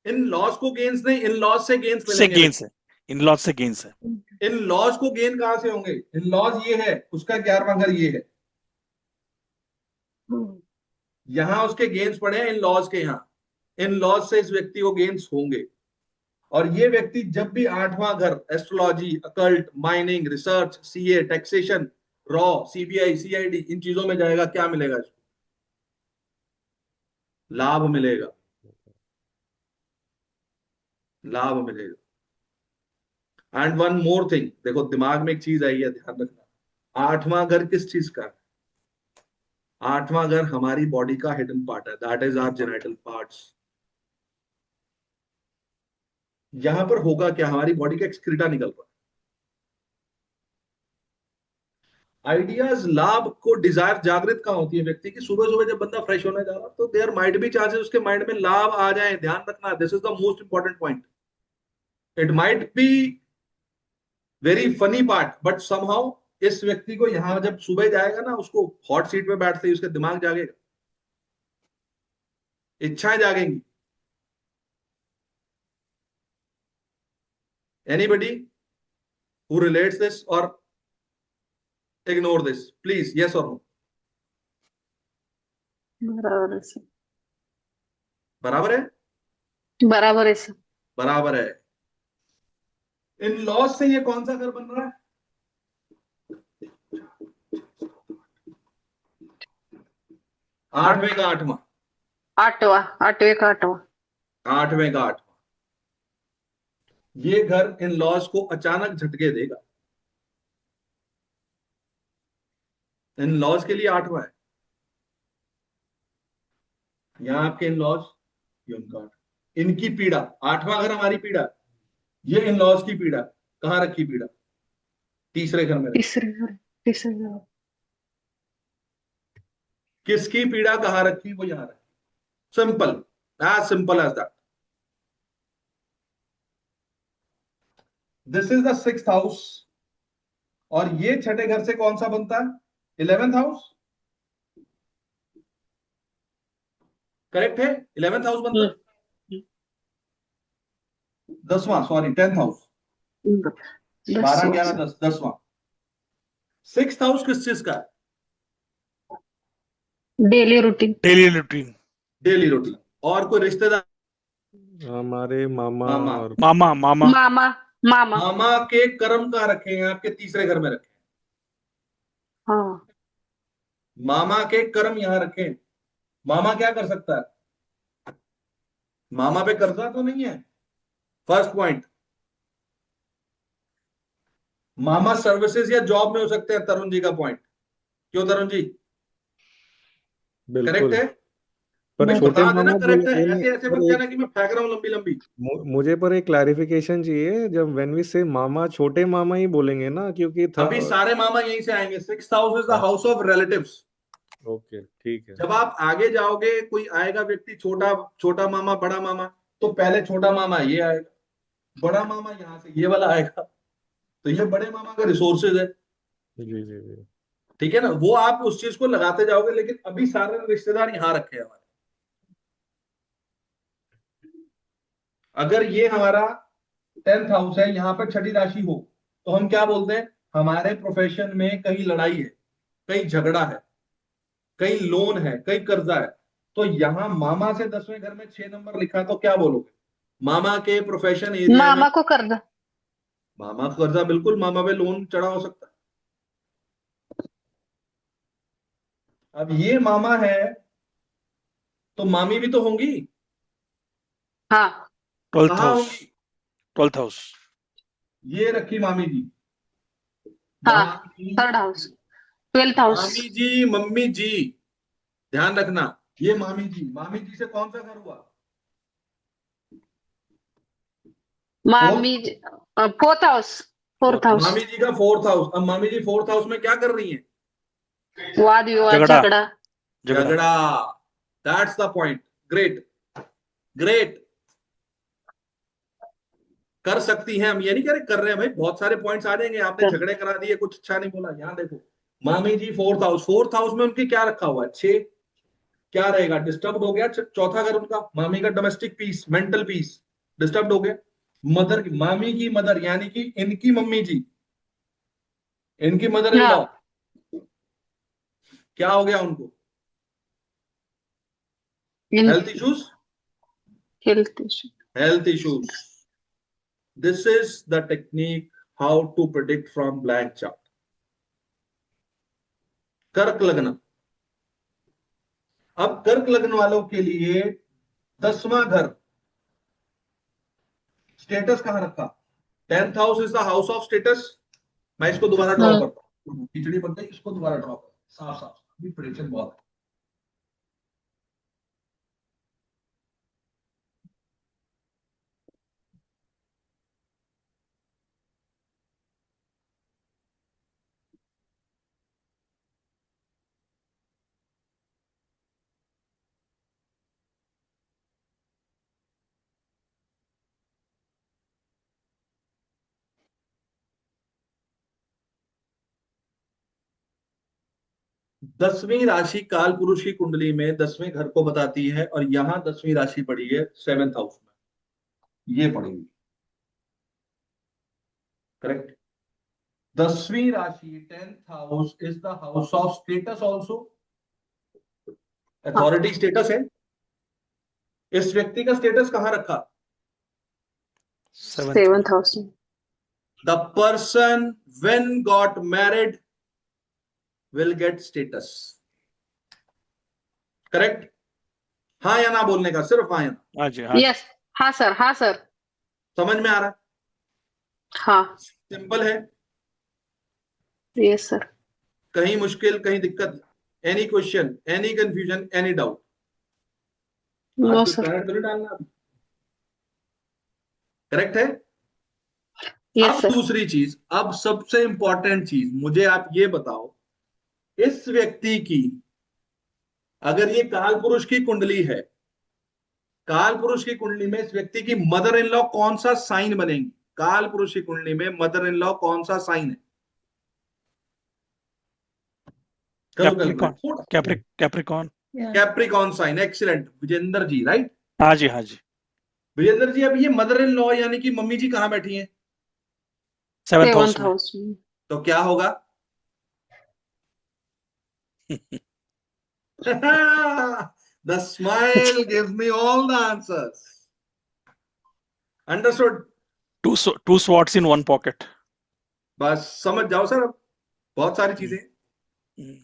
इन लॉस को गेन्स नहीं, इन लॉस से गेन्स से मिलेंगे। गेंस है, इन लॉस से गेंस है। इन लॉस को गेन कहां से होंगे? इन लॉस ये है, उसका 11वां घर ये है, यहां उसके गेन्स पड़े हैं इन लॉज के। यहाँ इन लॉज से इस व्यक्ति को गेन्स होंगे। और ये व्यक्ति जब भी 8वां घर, astrology, occult, mining, research, CA, taxation, रॉ, सीबीआई, सीआईडी, इन चीजों में जाएगा, क्या मिलेगा इसको? लाभ मिलेगा, लाभ मिलेगा। एंड वन मोर थिंग, देखो दिमाग में एक चीज आई है, ध्यान रखना। 8वां घर किस चीज का है? 8वां घर हमारी बॉडी का हिडन पार्ट है, that is our genital parts. यहां पर होगा क्या? हमारी बॉडी का एक्सक्रीटा निकल रहा है। आइडियाज, लाभ को डिजायर जागृत कहां होती है व्यक्ति की? सुबह सुबह जब बंदा फ्रेश होने जा रहा है, तो देयर माइट बी चांसेस उसके माइंड में लाभ आ जाए। ध्यान रखना, this is the most important point. It might be very funny part, but somehow इस व्यक्ति को यहां जब सुबह जाएगा ना, उसको हॉट सीट पे बैठते ही उसका दिमाग जागेगा, इच्छाएं जागेंगी। एनीबडी हु रिलेट्स दिस और इग्नोर दिस, प्लीज, यस और नो? बराबर है सर, बराबर है? बराबर है सर। बराबर है। इन लॉज से ये कौन सा घर बन रहा है? 8वें का 8वां, 8वें का 8वां। 8वें का 8वां। ये घर इन लॉज को अचानक झटके देगा। इन लॉज के लिए 8वां है। यहां आपके इन लॉज, ये उनका 8, इनकी पीड़ा। 8वां घर हमारी पीड़ा, ये इन लॉज की पीड़ा। कहां रखी पीड़ा? तीसरे घर में रखी। तीसरे घर। किसकी पीड़ा कहां रखी? वो यहां रखी। Simple, as simple as that. This is the 6th house. और ये छठे घर से कौन सा बनता है? 11th house. करेक्ट है, 11th हाउस बनता है। 10वां, सॉरी, 10th हाउस। 12, 11, 10, 10वां। 6th हाउस किस चीज का है? Daily routine. Daily routine, daily routine. और कोई रिश्तेदार? हमारे मामा मामा। और मामा, मामा, मामा। मामा। मामा के कर्म कहां रखे हैं? आपके तीसरे घर में रखे हैं। हाँ। मामा के कर्म यहां रखे हैं। मामा क्या कर सकता है? मामा पे कर्जा तो नहीं है, फर्स्ट पॉइंट। मामा सर्विसेज या जॉब में हो सकते हैं, तरुण जी का पॉइंट। क्यों तरुण जी? करेक्ट बिल्कुल। है? पर भाई छोटे बता देना मामा करेक्ट है, नहीं नहीं, ऐसे ऐसे मत पर कहना एक कि मैं फेंक रहा हूं लंबी लंबी। मुझे पर एक क्लैरिफिकेशन चाहिए। जब व्हेन वी से मामा, छोटे मामा ही बोलेंगे ना, क्योंकि था। अभी सारे मामा यहीं से आएंगे। 6th house is the house of relatives. Okay, ठीक है। जब आप आगे जाओगे, कोई आएगा व्यक्ति, छोटा छोटा मामा, बड़ा मामा, तो पहले छोटा मामा ये आएगा, बड़ा मामा यहां से ये वाला आएगा। तो ये बड़े मामा का रिसोर्सेज है। जी जी जी। ठीक है ना? वो आप उस चीज को लगाते जाओगे, लेकिन अभी सारे रिश्तेदार यहां रखे हैं हमारे। अगर ये हमारा 10th हाउस है, यहां पर छठी राशि हो, तो हम क्या बोलते हैं? हमारे प्रोफेशन में कहीं लड़ाई है, कहीं झगड़ा है, कहीं लोन है, कहीं कर्जा है। तो यहां मामा से 10वें घर में 6 नंबर लिखा, तो क्या बोलोगे? मामा के प्रोफेशन एरिया में। मामा को कर्जा। मामा का कर्जा, बिल्कुल, मामा पे लोन चढ़ा हो सकता है। अब ये मामा है, तो मामी भी तो होंगी। हाँ। 12th कहाँ हाउस, होंगी? 12th हाउस, ये रखी मामी जी। हाँ। मामी, 3rd हाउस। 12th house. मामी जी, मम्मी जी। ध्यान रखना, ये मामी जी। मामी जी से कौन सा घर हुआ? मामी फोर्थ हाउस। Fourth house. मामी जी का फोर्थ हाउस। अब मामी जी फोर्थ हाउस में क्या कर रही है? वाद विवाद झगड़ा। झगड़ा। झगड़ा। झगड़ा। That's the point. Great, great. कर सकती हैं हम, ये नहीं कह रहे कर रहे हैं भाई, बहुत सारे पॉइंट्स आ जाएंगे। आपने झगड़े करा दिए, कुछ अच्छा नहीं बोला। यहाँ देखो, मामी जी फोर्थ हाउस, फोर्थ हाउस में उनकी क्या रखा हुआ है? 6 क्या रहेगा? डिस्टर्ब हो गया। चौथा घर उनका, मामी का domestic peace, mental peace disturb हो गया। मदर की, मामी की मदर यानी कि इनकी मम्मी जी, इनकी मदर इन लॉ, हाँ। क्या हो गया उनको? Health issues, health issue. health issues. This is the technique how to predict from blank chart. कर्क लग्न। अब कर्क लग्न वालों के लिए 10वां घर स्टेटस कहां रखा? 10th house is the house of status. मैं इसको दोबारा ड्रॉ करता हूं, खिचड़ी बन गई, इसको दोबारा ड्रॉ कर, साफ साफ अभी प्रेडिक्शन बहुत है। दसवीं राशि काल पुरुष की कुंडली में 10वें घर को बताती है, और यहां 10वीं राशि पड़ी है 7th हाउस में, ये पड़ी हुई। करेक्ट। 10वीं राशि 10th house is the house of status also. Authority status है। इस व्यक्ति का स्टेटस कहां रखा? 7th house. The person when got married will get status. Correct. हाँ या ना बोलने का, सिर्फ हाँ या ना। हाँ जी, हाँ जी। यस। हाँ सर, हाँ सर। समझ में आ रहा है? हाँ। सिंपल है। Yes sir. कहीं मुश्किल, कहीं दिक्कत, any question, any confusion, any doubt? आज नो कुछ सर। प्लानट तो नहीं डालना अभी। करेक्ट है। यस अब सर। दूसरी चीज, अब सबसे इंपॉर्टेंट चीज, मुझे आप ये बताओ, इस व्यक्ति की, अगर ये काल पुरुष की कुंडली है, काल पुरुष की कुंडली में इस व्यक्ति की मदर इन लॉ कौन सा साइन बनेगी? काल पुरुष की कुंडली में मदर इन लॉ कौन सा साइन है? करो Capricorn. Calculate. Capricorn. Capricorn sign, excellent Vijendra ji, right. हाँ जी, हाँ जी। विजेंद्र जी, अब ये मदर इन लॉ यानी कि मम्मी जी कहां बैठी हैं? 7th हाउस 7th में। हाउस में। तो क्या होगा? The smile gives me all the answers. Understood? Two swords in one pocket. बस समझ जाओ सर, अब बहुत सारी चीजें।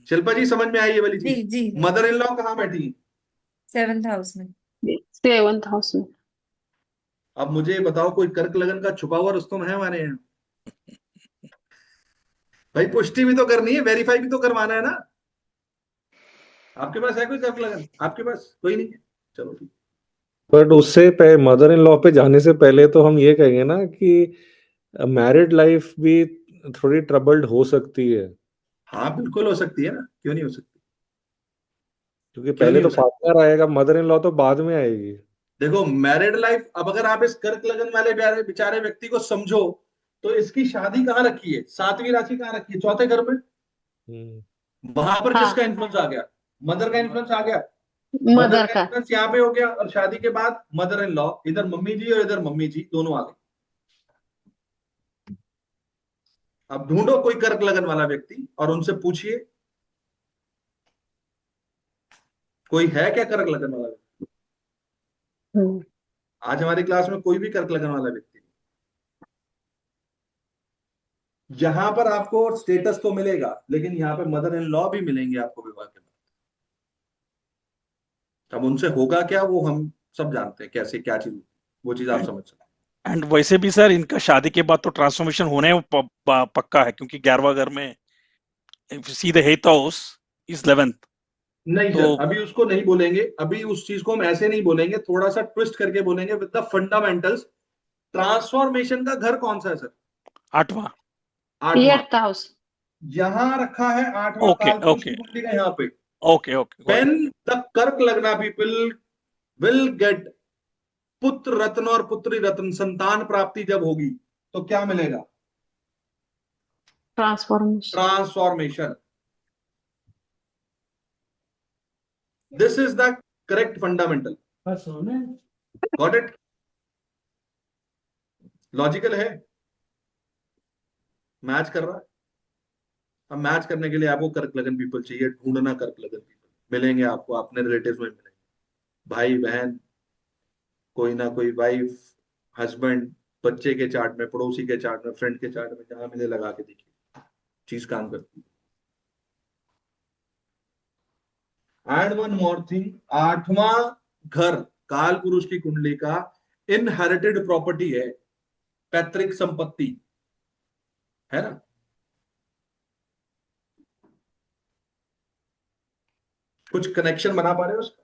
शिल्पा जी समझ में आई ये वाली जी चीज? जी मदर इन लॉ कहां बैठी है? 7th हाउस में। 7th हाउस में। अब मुझे बताओ, कोई कर्क लगन का छुपा हुआ रुस्तम है हमारे यहाँ? भाई पुष्टि भी तो करनी है, वेरीफाई भी तो करवाना है ना। आपके पास है कोई कर्क लगन? आपके पास कोई नहीं है? चलो ठीक। बट उससे मदर इन लॉ पे जाने से पहले तो हम ये कहेंगे ना कि मैरिड लाइफ भी थोड़ी ट्रबल्ड हो सकती है, हाँ बिल्कुल हो सकती है ना, क्यों नहीं हो सकती? क्योंकि क्यों पहले नहीं तो हो सकती? पार्टनर आएगा, मदर इन लॉ तो बाद में आएगी। देखो मैरिड लाइफ, अब अगर आप इस कर्क लगन वाले बेचारे व्यक्ति को समझो, तो इसकी शादी कहाँ रखी है? 7वीं राशि कहाँ रखी है? चौथे घर में। वहां पर किसका हाँ। इन्फ्लुएंस आ गया? मदर का इन्फ्लुएंस आ गया। मदर मदर का का। इन्फ्लुएंस यहाँ पे हो गया, और शादी के बाद मदर इन लॉ, इधर मम्मी जी और इधर मम्मी जी दोनों आ गए। अब ढूंढो कोई कर्क लगन वाला व्यक्ति और उनसे पूछिए, कोई है क्या कर्क लगन वाला व्यक्ति? आज हमारी क्लास में कोई भी कर्क लगन वाला व्यक्ति नहीं। यहां पर आपको स्टेटस तो मिलेगा, लेकिन यहाँ पे मदर इन लॉ भी मिलेंगे आपको विवाह के बाद। अब उनसे होगा क्या, वो हम सब जानते हैं कैसे क्या चीज, वो चीज आप समझ सकते हैं। एंड वैसे भी सर, इनका शादी के बाद तो ट्रांसफॉर्मेशन होने पक्का है, क्योंकि 11वां घर में see the 8th house is 11th। नहीं तो सर, अभी उसको नहीं बोलेंगे, अभी उस चीज को हम ऐसे नहीं बोलेंगे, थोड़ा सा ट्विस्ट करके बोलेंगे विद द फंडामेंटल्स। ट्रांसफॉर्मेशन का घर कौन सा है सर? 8वां। 8वां। 8th house. यहां रखा है 8वां ओके कालपुरुष की ओके कुंडली का यहाँ पे। Okay okay got it. When the कर्क लग्ना people will get पुत्र रत्न और पुत्री रत्न, संतान प्राप्ति जब होगी तो क्या मिलेगा? Transformation. Transformation. This is the correct fundamental. Got it? Logical है, मैच कर रहा है। अब मैच करने के लिए आपको कर्क लगन पीपल चाहिए, ढूंढना कर्क लगन पीपल मिलेंगे आपको, अपने रिलेटिव्स में मिलेंगे, भाई बहन, कोई ना कोई वाइफ, हस्बैंड, बच्चे के चार्ट में, पड़ोसी के चार्ट में, फ्रेंड के चार्ट में, जहां मिले लगा के देखिए, चीज काम करती है। एंड वन मोर थिंग, 8वां घर काल पुरुष की कुंडली का इनहेरिटेड प्रॉपर्टी है, पैतृक संपत्ति है ना। कुछ कनेक्शन बना पा रहे हो उसका?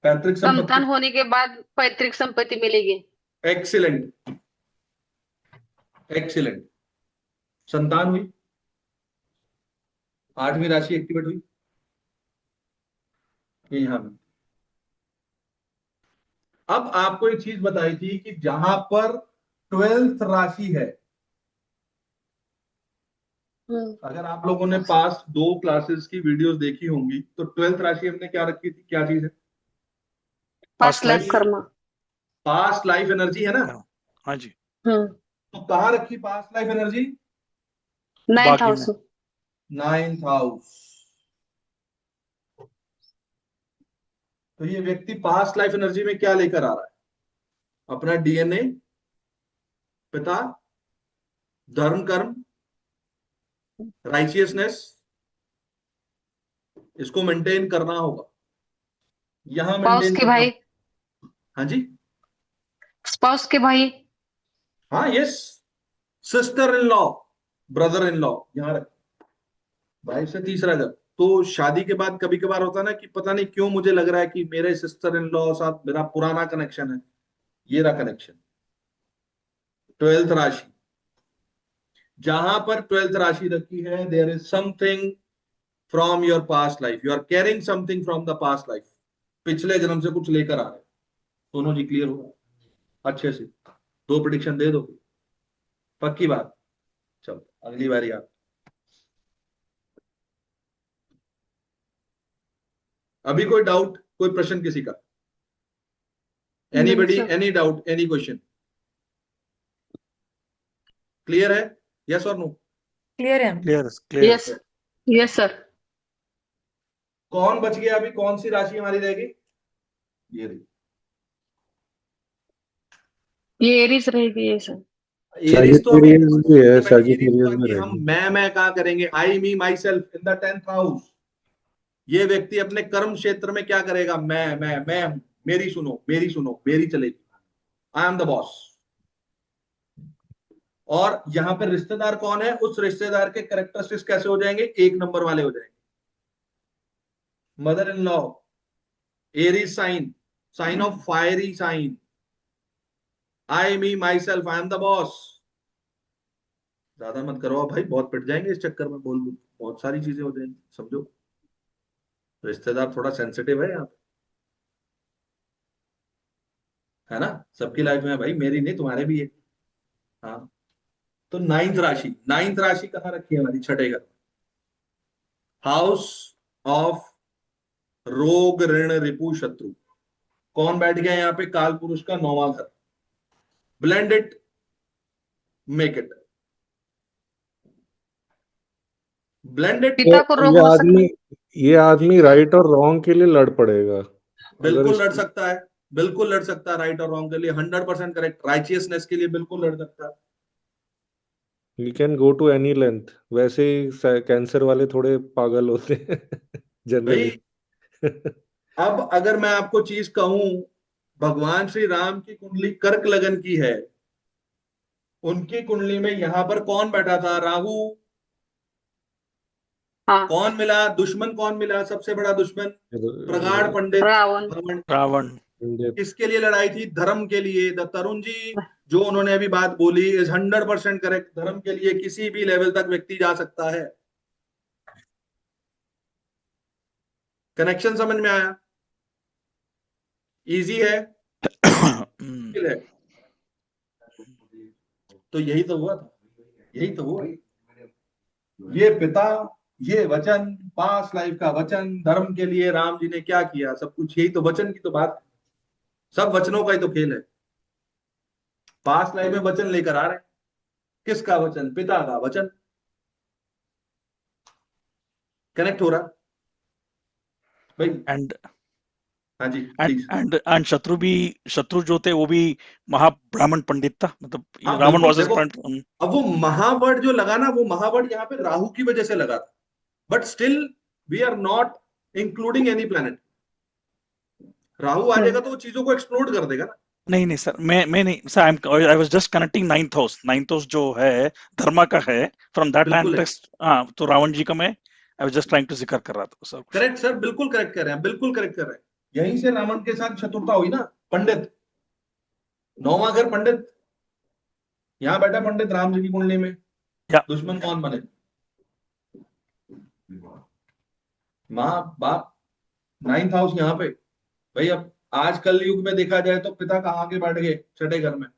पैतृक संतान संपत्ति। होने के बाद पैतृक संपत्ति मिलेगी। Excellent, excellent. संतान हुई, 8वीं राशि एक्टिवेट हुई, ये यहां में। अब आपको एक चीज बताई थी कि जहां पर 12th राशि है, अगर आप लोगों ने पास 2 क्लासेस की वीडियोस देखी होंगी तो 12th राशि हमने क्या रखी थी, क्या चीज है? पास्ट लाइफ कर्म। पास्ट लाइफ एनर्जी है ना। हाँ जी। तो कहां रखी पास्ट लाइफ एनर्जी? 9th बाकी house. में। 9th house. तो ये व्यक्ति पास्ट लाइफ एनर्जी में क्या लेकर आ रहा है? अपना डीएनए, पिता, धर्म कर्म, राइचियसनेस, इसको मेंटेन करना होगा, यहां स्पाउस मेंटेन के करना। भाई। हाँ जी, स्पाउस के भाई। हाँ yes, sister in law, brother in law, यहां रख, भाई से तीसरा घर। तो शादी के बाद कभी कभार होता है ना कि पता नहीं क्यों मुझे लग रहा है कि मेरे सिस्टर इन लॉ साथ मेरा पुराना कनेक्शन है, ये रहा कनेक्शन। 12th राशि, जहां पर 12th राशि रखी है, there is something from your past life, you are carrying something from the past life, पिछले जन्म से कुछ लेकर आ रहे हैं। दोनों जी क्लियर हो अच्छे से? 2 प्रेडिक्शन दे दो, पक्की बात। चलो अगली बारी आप। अभी कोई डाउट, कोई प्रश्न किसी का? Anybody, any doubt, any question? Clear है? यस और नो? क्लियर है। Clear clear. Yes yes sir. कौन बच गया अभी? कौन सी राशि हमारी रहेगी? ये रही, ये एरीज रहेगी ये सर। एरिस तो अभी Sagittarius भी है, एरिस Sagittarius तो में अभी हम रहेगी। मैं कहा करेंगे, I me myself in the 10th house. ये व्यक्ति अपने कर्म क्षेत्र में क्या करेगा? मैं हूं, मेरी सुनो, मेरी सुनो, मेरी चलेगी, आई एम द बॉस। और यहां पर रिश्तेदार कौन है? उस रिश्तेदार के कैरेक्टरिस्टिक्स कैसे हो जाएंगे? 1 नंबर वाले हो जाएंगे। Mother in law, Aries sign, sign of fiery sign, I me myself, I am the boss. ज्यादा मत करो भाई, बहुत पिट जाएंगे इस चक्कर में, बोल बहुत सारी चीजें हो जाएंगी, समझो। रिश्तेदार थोड़ा सेंसिटिव है यहाँ पे, है ना। सबकी लाइफ में है भाई, मेरी नहीं, तुम्हारे भी है। हाँ, तो 9th राशि, 9th राशि कहाँ रखी है हमारी? छठे घर, हाउस ऑफ रोग ऋण रिपु शत्रु। कौन बैठ गया यहाँ पे? काल पुरुष का 9वां घर। Blend it, make it, blend it. पिता को रोग ये हो आदमी सकता ये आदमी राइट और रॉन्ग के लिए लड़ पड़ेगा। अगर बिल्कुल इस लड़ सकता है, बिल्कुल लड़ सकता है, राइट और रॉन्ग के लिए 100% करेक्ट। राइचियसनेस के लिए बिल्कुल लड़ सकता है। We can go to any length. वैसे ही कैंसर वाले थोड़े पागल होते हैं भाई जनरली। अब अगर मैं आपको चीज कहूं, भगवान श्री राम की कुंडली कर्क लगन की है, उनकी कुंडली में यहां पर कौन बैठा था? राहु। हाँ। कौन मिला दुश्मन? कौन मिला सबसे बड़ा दुश्मन? प्रगाढ़ पंडित रावण। रावण। रावण। किसके लिए लड़ाई थी? धर्म के लिए। द तरुण जी जो उन्होंने अभी बात बोली इज 100% करेक्ट। धर्म के लिए किसी भी लेवल तक व्यक्ति जा सकता है। कनेक्शन समझ में आया? इजी है, मुश्किल है? तो यही तो हुआ था, यही तो हुआ। ये पिता, ये वचन, पास लाइफ का वचन, धर्म के लिए राम जी ने क्या किया, सब कुछ यही तो वचन की तो बात है। सब वचनों का ही तो खेल है। पास लाइफ में वचन लेकर आ रहे हैं। किसका वचन? पिता का वचन। कनेक्ट हो रहा भाई? एंड हाँ जी एंड प्लीज। एंड शत्रु जो थे वो भी महाब्राह्मण पंडित था, मतलब हाँ रावण बिल्कुल। वाज देखो पंडित। अब वो महावर्ड जो लगा ना, वो महावर्ड यहाँ पे राहु की वजह से लगा था, but still we are not including any planet. Rahu आ जाएगा तो वो चीजों को एक्सप्लोड कर देगा ना। नहीं सर, मैं नहीं sir, I was just connecting ninth house जो है धर्मा का है, फ्रॉम दैट बिल्कुल है। कॉन्टेक्स्ट। हाँ, तो रावण जी का मैं I was just trying to जिक्र कर रहा था सर। करेक्ट सर, बिल्कुल करेक्ट कर रहे हैं, बिल्कुल करेक्ट कर रहे हैं। यहीं से रावण के साथ शत्रुता हुई ना। पंडित, नौवां घर पंडित, यहाँ बैठा पंडित राम जी की कुंडली में। या दुश्मन कौन बने? माँ बाप। 9th हाउस यहाँ पे। भाई अब आज कल युग में देखा जाए तो पिता कहाँ आगे बैठ गए? छठे घर में।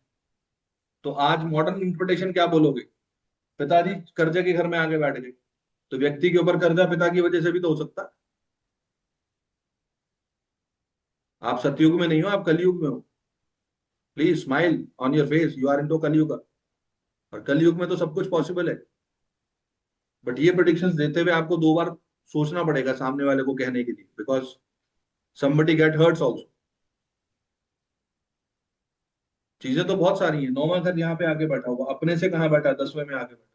तो आज मॉडर्न इंटरप्रिटेशन क्या बोलोगे? पिताजी कर्जे के घर में आगे बैठ गए। तो व्यक्ति के ऊपर कर्जा पिता की वजह से भी तो हो सकता है। आप सतयुग में नहीं हो, आप कलयुग में हो। Please smile on your face, you are into Kalyug. और कलयुग में तो सब कुछ पॉसिबल है। बट ये प्रेडिक्शंस देते हुए आपको 2 बार सोचना पड़ेगा सामने वाले को कहने के लिए, because somebody get hurts also। चीजें तो बहुत सारी हैं। नौवां घर यहाँ पे आके बैठा हुआ, अपने से कहाँ बैठा? 10वें में आके बैठा।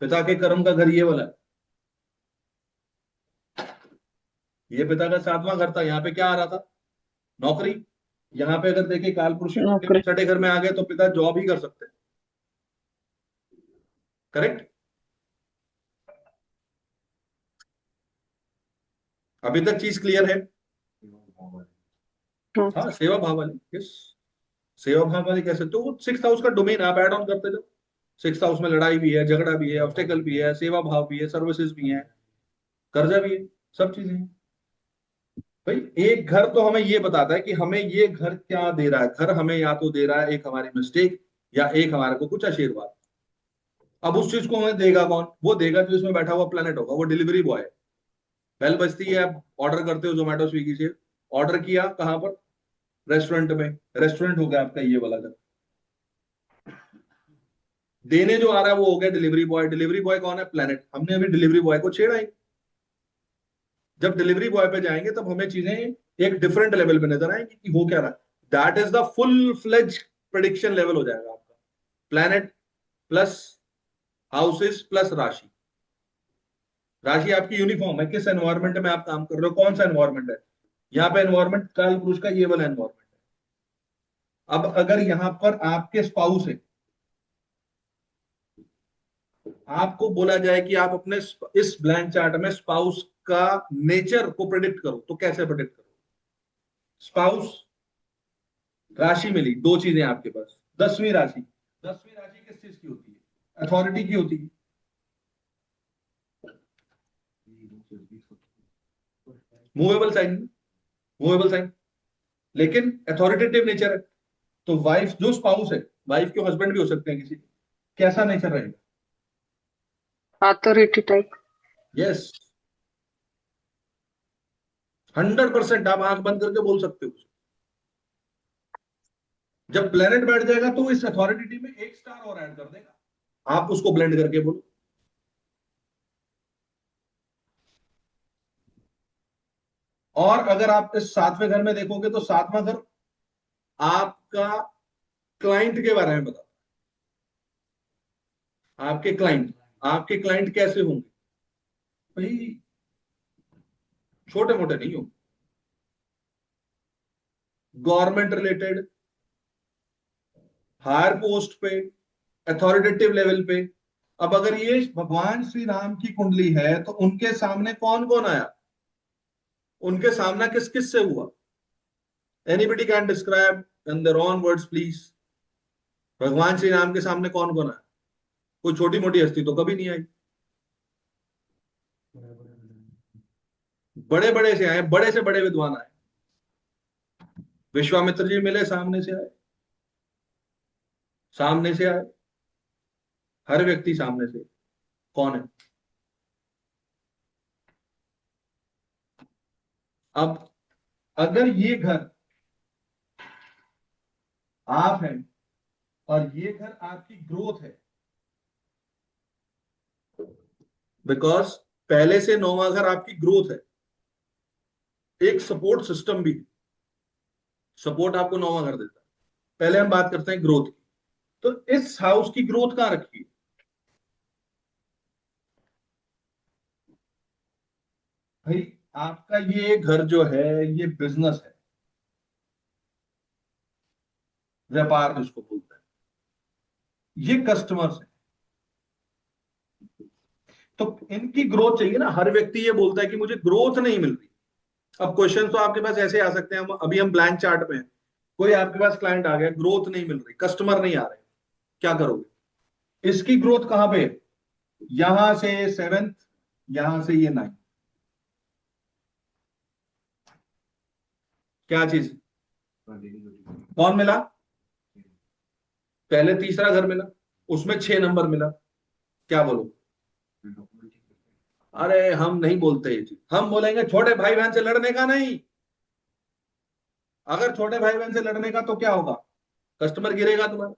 पिता के कर्म का घर ये वाला है। ये पिता का 7वां घर था। यहाँ पे क्या आ रहा था? नौकरी। यहाँ पे अगर देखे काल पुरुष नौकरी। छठे घर में आ गए तो पिता जॉब ही कर सकते हैं। करेक्ट? अभी तक चीज क्लियर है? हाँ, सेवा भाव वाली। यस, सेवा भाव वाली कैसे? तो वो 6th हाउस का डोमेन आप ऐड ऑन करते जाओ। 6th हाउस में लड़ाई भी है, झगड़ा भी है, ऑब्स्टेकल भी है, सेवा भाव भी है, सर्विसेज भी है, कर्जा भी है, सब चीजें हैं। भाई एक घर तो हमें ये बताता है कि हमें ये घर क्या दे रहा है। घर हमें या तो दे रहा है एक हमारी मिस्टेक, या एक हमारे को कुछ आशीर्वाद। अब उस चीज को हमें देगा कौन? वो देगा जो इसमें बैठा हुआ प्लेनेट होगा, वो डिलीवरी बॉय। बेल बजती है, आप ऑर्डर करते हो जोमेटो स्विगी से। ऑर्डर किया कहां पर? रेस्टोरेंट में। रेस्टोरेंट हो गया आपका ये वाला घर। देने जो आ रहा है वो हो गया डिलीवरी बॉय। डिलीवरी बॉय कौन है? प्लेनेट। हमने अभी डिलीवरी बॉय को छेड़ा ही। जब डिलीवरी बॉय पे जाएंगे तब हमें चीजें एक डिफरेंट लेवल पे नजर आएंगी कि हो क्या रहा है। That is the full fledge prediction level हो जाएगा आपका। प्लैनेट प्लस हाउसेस प्लस राशि। राशि आपकी यूनिफॉर्म है, किस एनवायरमेंट में आप काम कर रहे हो, कौन सा एनवायरमेंट है। यहाँ पे एनवायरमेंट काल पुरुष का ये वाला एनवायरमेंट है। अब अगर यहाँ पर आपके स्पाउस है, आपको बोला जाए कि आप अपने इस ब्लैंक चार्ट में स्पाउस का नेचर को प्रेडिक्ट करो, तो कैसे प्रेडिक्ट करो? स्पाउस राशि मिली, 2 चीजें आपके पास। 10वीं राशि। 10वीं राशि किस चीज की होती है? अथॉरिटी की होती है। मूवेबल साइन, मूवेबल साइन, लेकिन अथॉरिटेटिव नेचर है। तो वाइफ जो स्पाउस है, वाइफ के हस्बैंड भी हो सकते हैं किसी, कैसा नेचर रहेगा? Authority type. यस, 100% आप आंख बंद करके बोल सकते हो। जब प्लेनेट बैठ जाएगा तो इस अथॉरिटी में एक स्टार और ऐड कर देगा, आप उसको ब्लेंड करके बोलो। और अगर आप इस 7वें घर में देखोगे तो 7वां घर आपका क्लाइंट के बारे में बताता है। आपके क्लाइंट कैसे होंगे? भाई छोटे मोटे नहीं हो, गवर्नमेंट रिलेटेड, हायर पोस्ट पे, अथॉरिटेटिव लेवल पे। अब अगर ये भगवान श्री राम की कुंडली है तो उनके सामने कौन कौन आया? उनके सामना किस किस से हुआ? Anybody can describe in their own words, please. भगवान श्री राम के सामने कौन कौन है? कोई छोटी मोटी हस्ती तो कभी नहीं आई। बड़े बड़े से आए, बड़े से बड़े विद्वान आए। विश्वामित्र जी मिले, सामने से आए, सामने से आए, हर व्यक्ति सामने से। कौन है? अब अगर ये घर आप हैं और ये घर आपकी ग्रोथ है, बिकॉज पहले से 9वां घर आपकी ग्रोथ है, एक सपोर्ट सिस्टम भी, सपोर्ट आपको 9वां घर देता है। पहले हम बात करते हैं ग्रोथ की, तो इस हाउस की ग्रोथ कहां रखी है? भाई आपका ये घर जो है ये बिजनेस है, व्यापार जिसको बोलते हैं, ये कस्टमर्स है, तो इनकी ग्रोथ चाहिए ना। हर व्यक्ति ये बोलता है कि मुझे ग्रोथ नहीं मिल रही। अब क्वेश्चन तो आपके पास ऐसे आ सकते हैं, अभी हम ब्लैंक चार्ट में हैं, कोई आपके पास क्लाइंट आ गया, ग्रोथ नहीं मिल रही, कस्टमर नहीं आ रहे, क्या करोगे? इसकी ग्रोथ कहां पे है? यहां से 7th, यहां से ये 9th। क्या चीज? कौन मिला? पहले तीसरा घर मिला, उसमें 6 नंबर मिला। क्या बोलो? अरे हम नहीं बोलते ये चीज, हम बोलेंगे छोटे भाई बहन से लड़ने का नहीं। अगर छोटे भाई बहन से लड़ने का तो क्या होगा? कस्टमर गिरेगा तुम्हारा।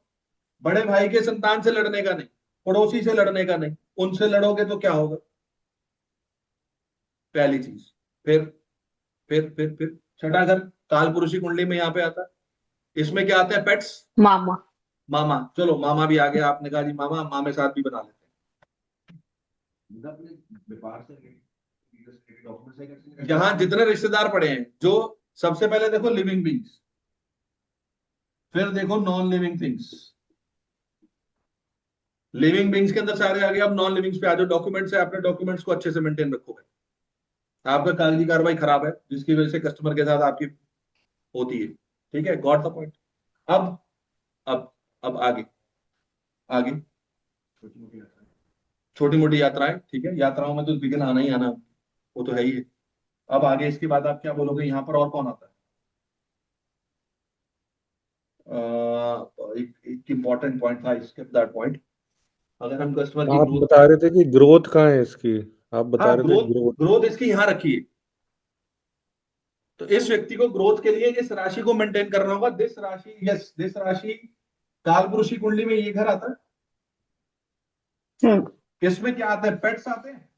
बड़े भाई के संतान से लड़ने का नहीं, पड़ोसी से लड़ने का नहीं, उनसे लड़ोगे तो क्या होगा? पहली चीज। फिर छठा घर कालपुरुषी कुंडली में यहाँ पे आता है। इसमें क्या आता है? पेट्स, मामा। मामा। चलो मामा भी आ गया, आपने कहा जी मामा, मामे साथ भी बना लेते हैं। यहाँ जितने रिश्तेदार पड़े हैं, जो सबसे पहले देखो लिविंग बींग्स, फिर देखो non living things. Living beings के अंदर सारे आ गए, अब नॉन लिविंग्स पे आ जाओ। डॉक्यूमेंट्स है, अपने डॉक्यूमेंट्स को अच्छे से मेंटेन रखोगे। आपका कागजी कार्रवाई खराब है, जिसकी वजह से कस्टमर के साथ आपकी होती है, ठीक है, गॉट द पॉइंट। अब आगे आगे छोटी मोटी यात्राएं, ठीक है, यात्राओं में तो विघ्न आना ही आना, वो तो है ही है। अब आगे इसके बाद आप क्या बोलोगे? यहाँ पर और कौन आता है? एक इंपॉर्टेंट पॉइंट था, स्किप दैट पॉइंट। अगर हम कस्टमर की आप ग्रोथ, बता रहे थे कि ग्रोथ कहाँ है इसकी, आप बता हाँ, रहे थे ग्रोथ ग्रोथ। ग्रोथ इसकी यहाँ रखिए। तो इस व्यक्ति को ग्रोथ के लिए इस राशि को मेंटेन करना होगा। दिस राशि, यस, दिस राशि कालपुरुषी कुंडली में ये घर आता है। इसमें क्या आता है? पेट्स आते हैं,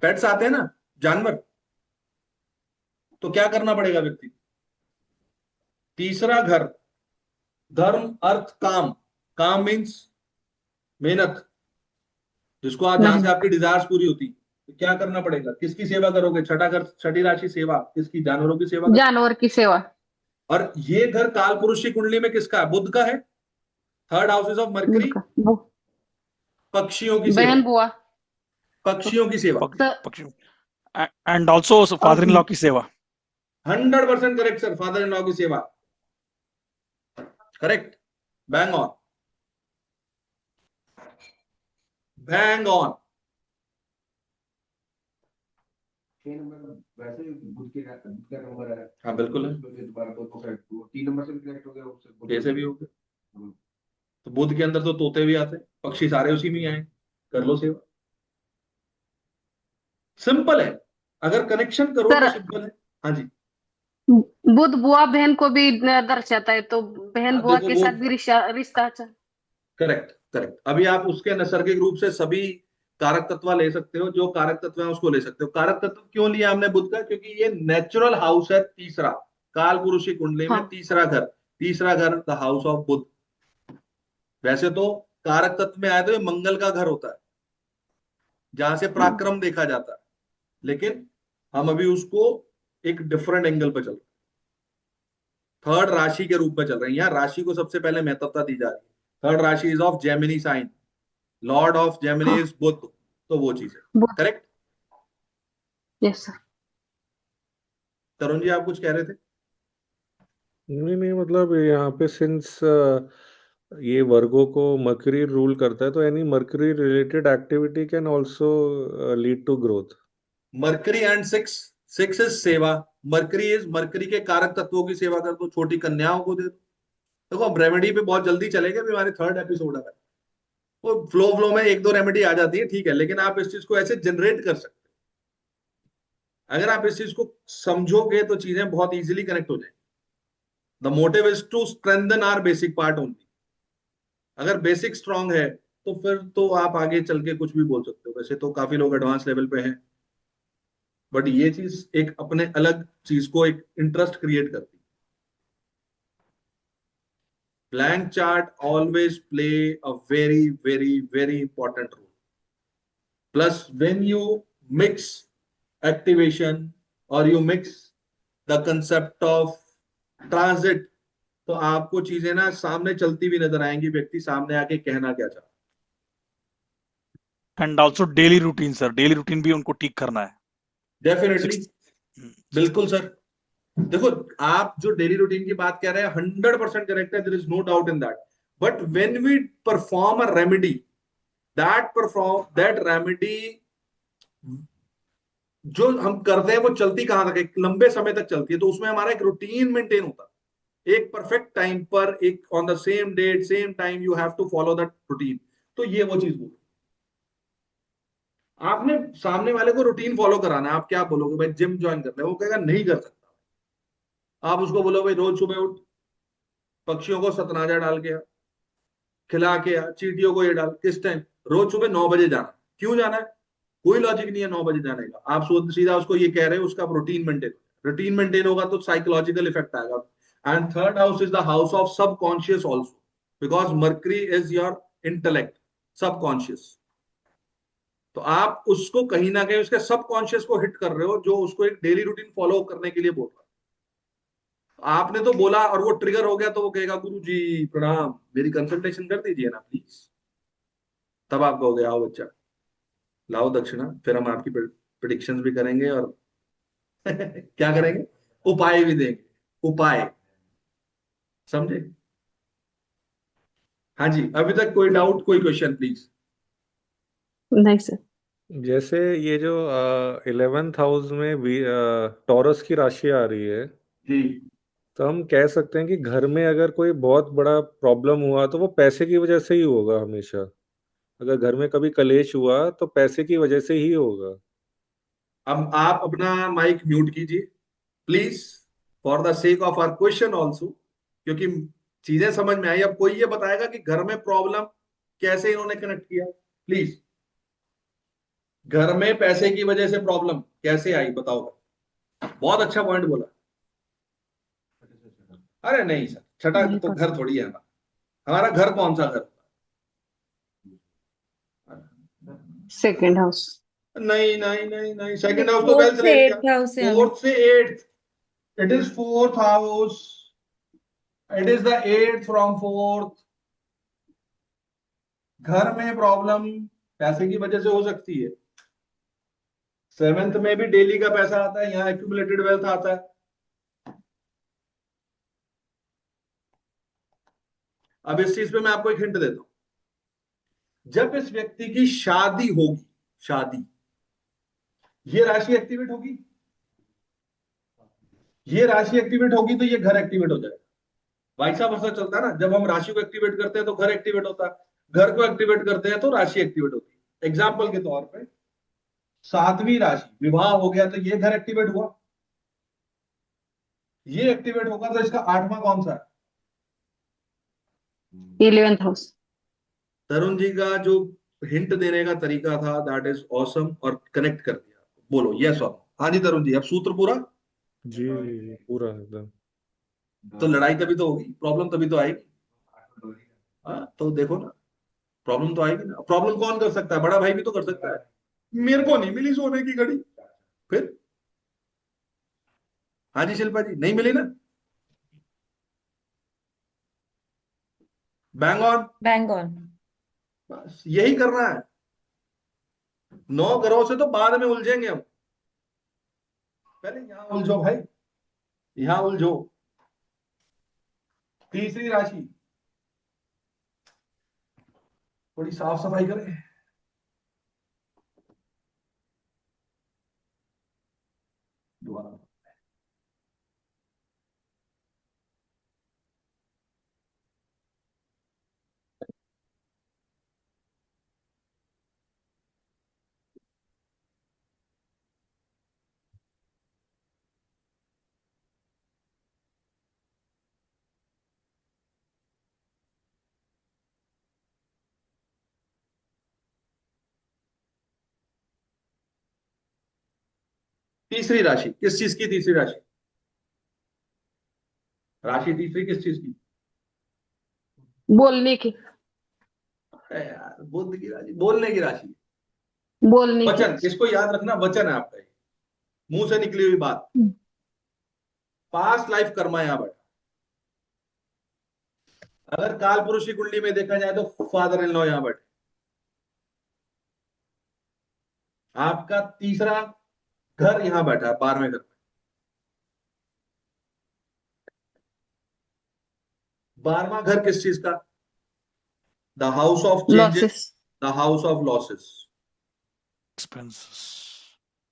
पेट्स आते हैं ना, जानवर। तो क्या करना पड़ेगा व्यक्ति? तीसरा घर धर्म, अर्थ, काम। काम मीन्स मेहनत, जिसको आज जहां से आपकी डिजायर्स पूरी होती, तो क्या करना पड़ेगा? किसकी सेवा करोगे? छठा घर, छठी राशि सेवा, किसकी? जानवरों की सेवा करोगे। जानवर की सेवा। और ये घर कालपुरुषी कुंडली में किसका है? बुध का है। 3rd हाउसेस ऑफ मरकरी, पक्षियों की सेवा, बहन बुआ। पक्षियों की सेवा। पक्षी and also father in law की सेवा। 100% correct sir, father in law की सेवा, correct, bang on, bang on. वैसे बुध का नंबर है। हाँ बिल्कुल है, दोबारा 3 नंबर से भी कनेक्ट हो गया उससे। कैसे भी हो गया। तो बुध के अंदर तो तोते भी आते हैं, पक्षी सारे उसी में ही आए, कर लो सेवा। सिंपल है, अगर कनेक्शन करो तो सिंपल है। हाँ जी, बुध बुआ बहन को भी दर्शाता है, तो बहन बुआ देखो के वो साथ भी रिश्ता अच्छा। Correct correct. अभी आप उसके नैसर्गिक रूप से सभी कारक तत्व ले सकते हो, जो कारक तत्व है उसको ले सकते हो। कारक तत्व क्यों लिया हमने बुध का? क्योंकि ये नेचुरल हाउस है, तीसरा कालपुरुषी कुंडली में, हाँ। तीसरा घर द हाउस ऑफ बुध। वैसे तो कारक तत्व में आए तो ये मंगल का घर होता है, जहां से पराक्रम देखा जाता है, लेकिन हम अभी उसको एक डिफरेंट एंगल पे चल रहे हैं, 3rd राशि के रूप में चल रहे हैं। यहाँ राशि को सबसे पहले महत्वता दी जा रही है। 3rd राशि is of Gemini sign, lord of Gemini is Budh, तो वो चीज है, correct. Yes sir. Tarun ji आप कुछ कह रहे थे? नहीं नहीं, मतलब यहाँ पे सिंस ये वर्गो को मर्करी रूल करता है, तो any Mercury related activity can also lead to growth. Mercury and six, six is seva, Mercury is, Mercury के कारक तत्वों की सेवा कर दो, छोटी कन्याओं को दे दो। देखो हम रेमेडी पे बहुत जल्दी चलेंगे, अभी हमारी थर्ड एपिसोड है, वो फ्लो फ्लो में एक दो रेमेडी आ जाती है, ठीक है, लेकिन आप इस चीज को ऐसे जनरेट कर सकते हैं। अगर आप इस चीज को समझोगे तो चीजें बहुत इजीली कनेक्ट हो जाएंगी। The motive is to strengthen our basic part only. अगर बेसिक स्ट्रांग है तो फिर तो आप आगे चल के कुछ भी बोल सकते हो। वैसे तो काफी लोग एडवांस लेवल पे हैं, बट ये चीज एक अपने अलग चीज को एक इंटरेस्ट क्रिएट करती है। Blank chart always play a very, very, very important role. Plus, when you mix activation or you mix the concept of transit, तो आपको चीजें ना सामने चलती हुई नजर आएंगी, व्यक्ति सामने आके कहना क्या चाहता है। And also daily routine sir, daily routine भी उनको ठीक करना है। डेफिनेटली, बिल्कुल सर। देखो आप जो डेली रूटीन की बात कर रहे हैं 100% करेक्ट है, there is no doubt in that. But when we perform a remedy, that remedy जो हम करते हैं वो चलती कहां तक, एक लंबे समय तक चलती है, तो उसमें हमारा एक रूटीन मेंटेन होता है, एक परफेक्ट टाइम पर, एक on the same date same time you have to follow that routine. तो ये वो चीज बोल, आपने सामने वाले को रूटीन फॉलो कराना है। आप क्या बोलोगे, भाई जिम ज्वाइन करना है, वो कहेगा नहीं कर सकता। आप उसको बोलो भाई रोज सुबह उठ, पक्षियों को सतनाजा डाल के आ, खिला के आ, चींटियों को ये डाल, किस टाइम, रोज सुबह 9 बजे जाना। क्यों जाना है, कोई लॉजिक नहीं है 9 बजे जाने का। आप सीधा उसको ये कह रहे हो उसका रूटीन मेंटेन, रूटीन मेंटेन होगा तो साइकोलॉजिकल इफेक्ट आएगा। And third house is the house of subconscious also, because mercury is your intellect, subconscious. तो आप उसको कहीं ना कहीं उसके सबकॉन्शियस को हिट कर रहे हो, जो उसको एक डेली रूटीन फॉलो करने के लिए बोल रहा है। आपने तो बोला और वो ट्रिगर हो गया, तो वो कहेगा गुरु जी प्रणाम, मेरी कंसल्टेशन कर दीजिए ना प्लीज। तब आप कहोगे आओ बच्चा, लाओ दक्षिणा, फिर हम आपकी प्रिडिक्शंस भी करेंगे और क्या करेंगे, उपाय भी देंगे, उपाय, समझे? हाँ जी, अभी तक कोई डाउट, कोई क्वेश्चन प्लीज? नहीं सर। जैसे ये जो 11th हाउस में भी टॉरस की राशि आ रही है, जी, तो हम कह सकते हैं कि घर में अगर कोई बहुत बड़ा प्रॉब्लम हुआ तो वो पैसे की वजह से ही होगा हमेशा। अगर घर में कभी कलेश हुआ तो पैसे की वजह से ही होगा। अब आप अपना माइक म्यूट कीजिए please, for the sake of our question also, क्योंकि चीजें समझ में आई। अब कोई ये बताएगा कि घर में प्रॉब्लम कैसे इन्होंने कनेक्ट किया, प्लीज। घर में पैसे की वजह से प्रॉब्लम कैसे आई बताओ। बहुत अच्छा पॉइंट बोला। अरे नहीं सर, छठा नहीं तो पता। घर थोड़ी है हमारा। हमारा घर कौन सा घर? Second house. नहीं नहीं नहीं नहीं, सेकंड नहीं, हाउस तो फोर्थ वेल्थ से रेट का, 8th हाउस है हमें। फोर्थ से eighth, it is fourth house, it is the eight from fourth. घर में प्रॉब्लम पैसे की वजह से हो सकती है। सेवेंथ में भी डेली का पैसा आता है, यहाँ एक्यूमुलेटेड वेल्थ आता है। अब इस चीज पे मैं आपको एक हिंट देता हूं। जब इस व्यक्ति की शादी होगी, शादी, ये राशि एक्टिवेट होगी, ये राशि एक्टिवेट होगी तो ये घर एक्टिवेट हो जाएगा। वैसा वर्षा चलता है ना, जब हम राशि को एक्टिवेट करते हैं तो घर एक्टिवेट होता है, घर को एक्टिवेट करते हैं तो राशि एक्टिवेट होती है। एग्जाम्पल के तौर पे 7वीं राशि विवाह हो गया तो ये घर एक्टिवेट हुआ, ये एक्टिवेट होगा तो इसका 8वां कौन सा है? 11th house. तरुण जी का जो हिंट देने का तरीका था, दैट इज ऑसम, और कनेक्ट कर दिया। बोलो यस और हाँ जी तरुण जी, अब सूत्र पूरा। जी पूरा एकदम। तो लड़ाई तभी तो होगी, प्रॉब्लम तभी तो आएगी। हाँ तो देखो ना, प्रॉब्लम तो आएगी ना। प्रॉब्लम कौन कर सकता है, बड़ा भाई भी तो कर सकता है। मेरे को नहीं मिली सोने की घड़ी, फिर हाँ जी शिल्पा जी, नहीं मिली ना, बैंग ऑन। Bang on. बस यही करना है। 9 ग्रहों से तो बाद में उलझेंगे हम, पहले यहां उलझो भाई। यहां उलझो। तीसरी राशि, थोड़ी साफ सफाई करें। दोबारा। तीसरी राशि किस चीज की? तीसरी राशि, राशि तीसरी किस चीज की? बोलने की। अरे यार, बुध की राशि बोलने की राशि, बोलने की। वचन। इसको याद रखना, वचन है आपका, मुंह से निकली हुई बात। पास्ट लाइफ कर्मा यहां बैठा। अगर काल पुरुष की कुंडली में देखा जाए तो फादर इन लॉ यहां बैठे। आपका तीसरा घर यहां बैठा है, 12वें घर में। 12वां घर किस चीज का? The house of changes, losses. The house of losses, expenses,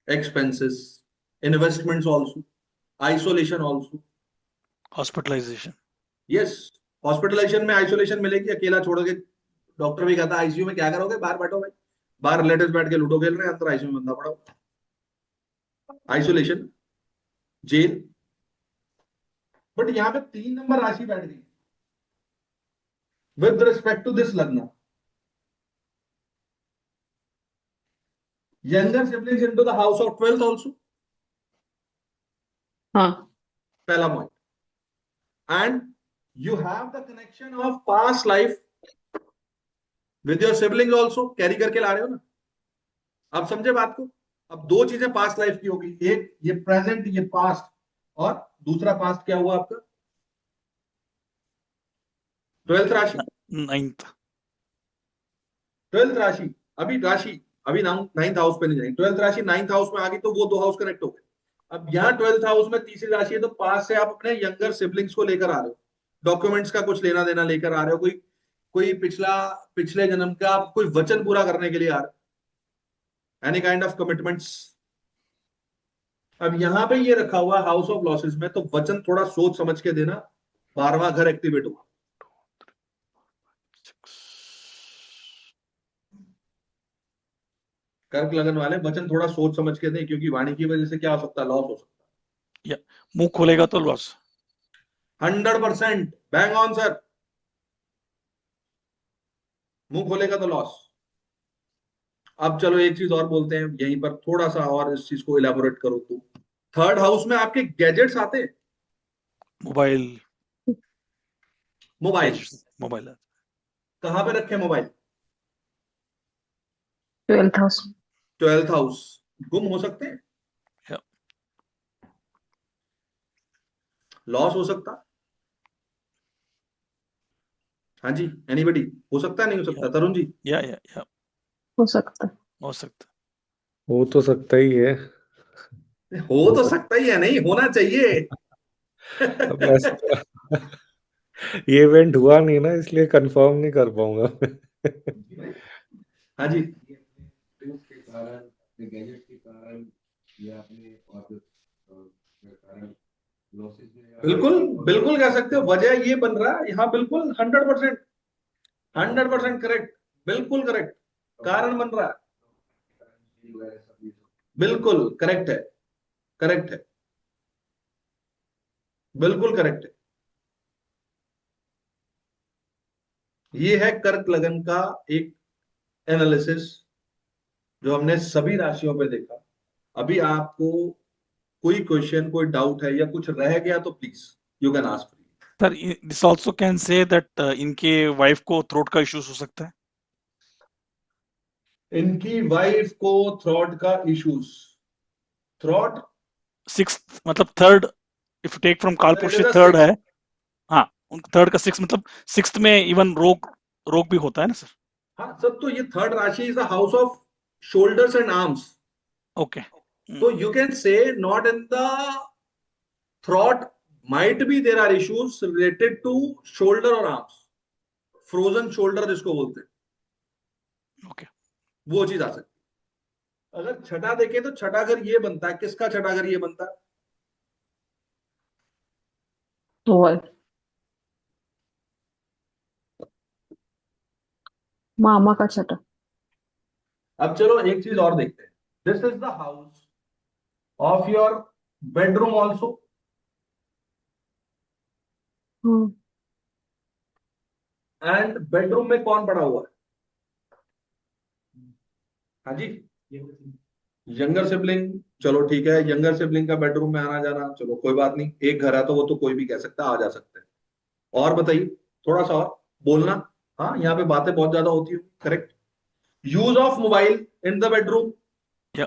expenses, investments also, isolation also. hospitalization. Yes, hospitalisation में आइसोलेशन मिलेगी, अकेला छोड़ोगे। डॉक्टर भी कहता है आईसीयू में क्या करोगे, बाहर बैठो भाई। बाहर रिलेटिव्स बैठ के लूडो खेल रहे हैं, अंदर आईसीयू में बंदा पड़ा हो। Isolation, jail. बट यहां पे 3 नंबर राशि बैठ गई विद रिस्पेक्ट टू दिस लग्न। Younger siblings into the house of 12th also, हाँ। पहला point. And you have the connection of past life with your sibling also, carry करके ला रहे हो ना। आप समझे बात को? अब 2 चीजें पास्ट लाइफ की होगी, एक ये प्रेजेंट, ये पास्ट, और दूसरा पास्ट क्या हुआ आपका? 12th राशि। 9th. 12th राशि, अभी 9th हाउस पे नहीं जाएंगे। 12th राशि 9th हाउस में आ गई तो वो 2 हाउस कनेक्ट हो गए। अब यहाँ 12th हाउस में तीसरी राशि है, तो पास से आप अपने यंगर सिबलिंग्स को लेकर आ रहे हो, डॉक्यूमेंट्स का कुछ लेना देना लेकर आ रहे हो, कोई पिछले जन्म का आप कोई वचन पूरा करने के लिए आ रहे हो, एनी काइंड ऑफ कमिटमेंट्स। अब यहाँ पे ये रखा हुआ हाउस ऑफ लॉसेस में, तो वचन थोड़ा सोच समझ के देना। 12वां घर एक्टिवेट हुआ। कर्क लगन वाले वचन थोड़ा सोच समझ के दें, क्योंकि वाणी की वजह से क्या हो सकता है? लॉस हो सकता है। मुंह खोलेगा तो लॉस। 100% bang on sir. मुंह खोलेगा तो लॉस। अब चलो एक चीज और बोलते हैं यहीं पर, थोड़ा सा और इस चीज को इलेबोरेट करो तो। 3rd हाउस में आपके गैजेट्स आते हैं, मोबाइल। मोबाइल कहां पे रखे? Mobile 12th house. 12th house. गुम हो सकते हैं, लॉस हो सकता। हाँ जी, एनीबडी? हो सकता है, नहीं हो सकता? तरुण जी? या हो सकता है। हो सकता है। हो तो सकता ही है। हो तो सकता ही है, नहीं होना चाहिए। अब ऐसा ये इवेंट हुआ नहीं ना, इसलिए कंफर्म नहीं कर पाऊंगा। हाँ जी, ये अपने tools के कारण, अपने गैजेट के कारण, या अपने और के कारण लॉसेस में, बिल्कुल कह सकते हो। वजह ये बन रहा है यहाँ, बिल्कुल 100% करेक्ट, बिल्कुल करेक्ट। कारण बन रहा है, बिल्कुल करेक्ट है, करेक्ट है, बिल्कुल करेक्ट है। ये है कर्क लगन का एक एनालिसिस जो हमने सभी राशियों पे देखा। अभी आपको कोई क्वेश्चन, कोई डाउट है या कुछ रह गया तो please you can ask. Sir this also can say that इनके वाइफ को थ्रोट का इश्यूज हो सकता है। इनकी वाइफ को थ्रॉट का इश्यूज, थ्रॉट 6th मतलब 3rd, if take from Kalpurush It is a 3rd है। sixth. हाँ, 3rd का 6 मतलब 6th में इवन रोग भी होता है ना सर। हाँ सर, तो ये 3rd राशि is the house of shoulders and arms. Okay. तो you can say not in the throat might be there are issues related to shoulder और आर्म्स, फ्रोजन शोल्डर जिसको बोलते हैं, ओके वो चीज आ सकती है। अगर छठा देखें तो छठा घर ये बनता है, किसका छठा घर ये बनता है? ट्वेल्व, मामा का छठा। अब चलो एक चीज और देखते हैं। This is the house of your bedroom also, hmm, and bedroom में कौन पड़ा हुआ है? हाँ जी, यंगर सिबलिंग। चलो ठीक है, यंगर सिबलिंग का बेडरूम में आना जाना, चलो कोई बात नहीं, एक घर है तो वो तो कोई भी कह सकता है, आ जा सकते हैं। और बताइए, थोड़ा सा और बोलना। हाँ, यहाँ पे बातें बहुत ज्यादा होती है, correct. Use of mobile in the bedroom, या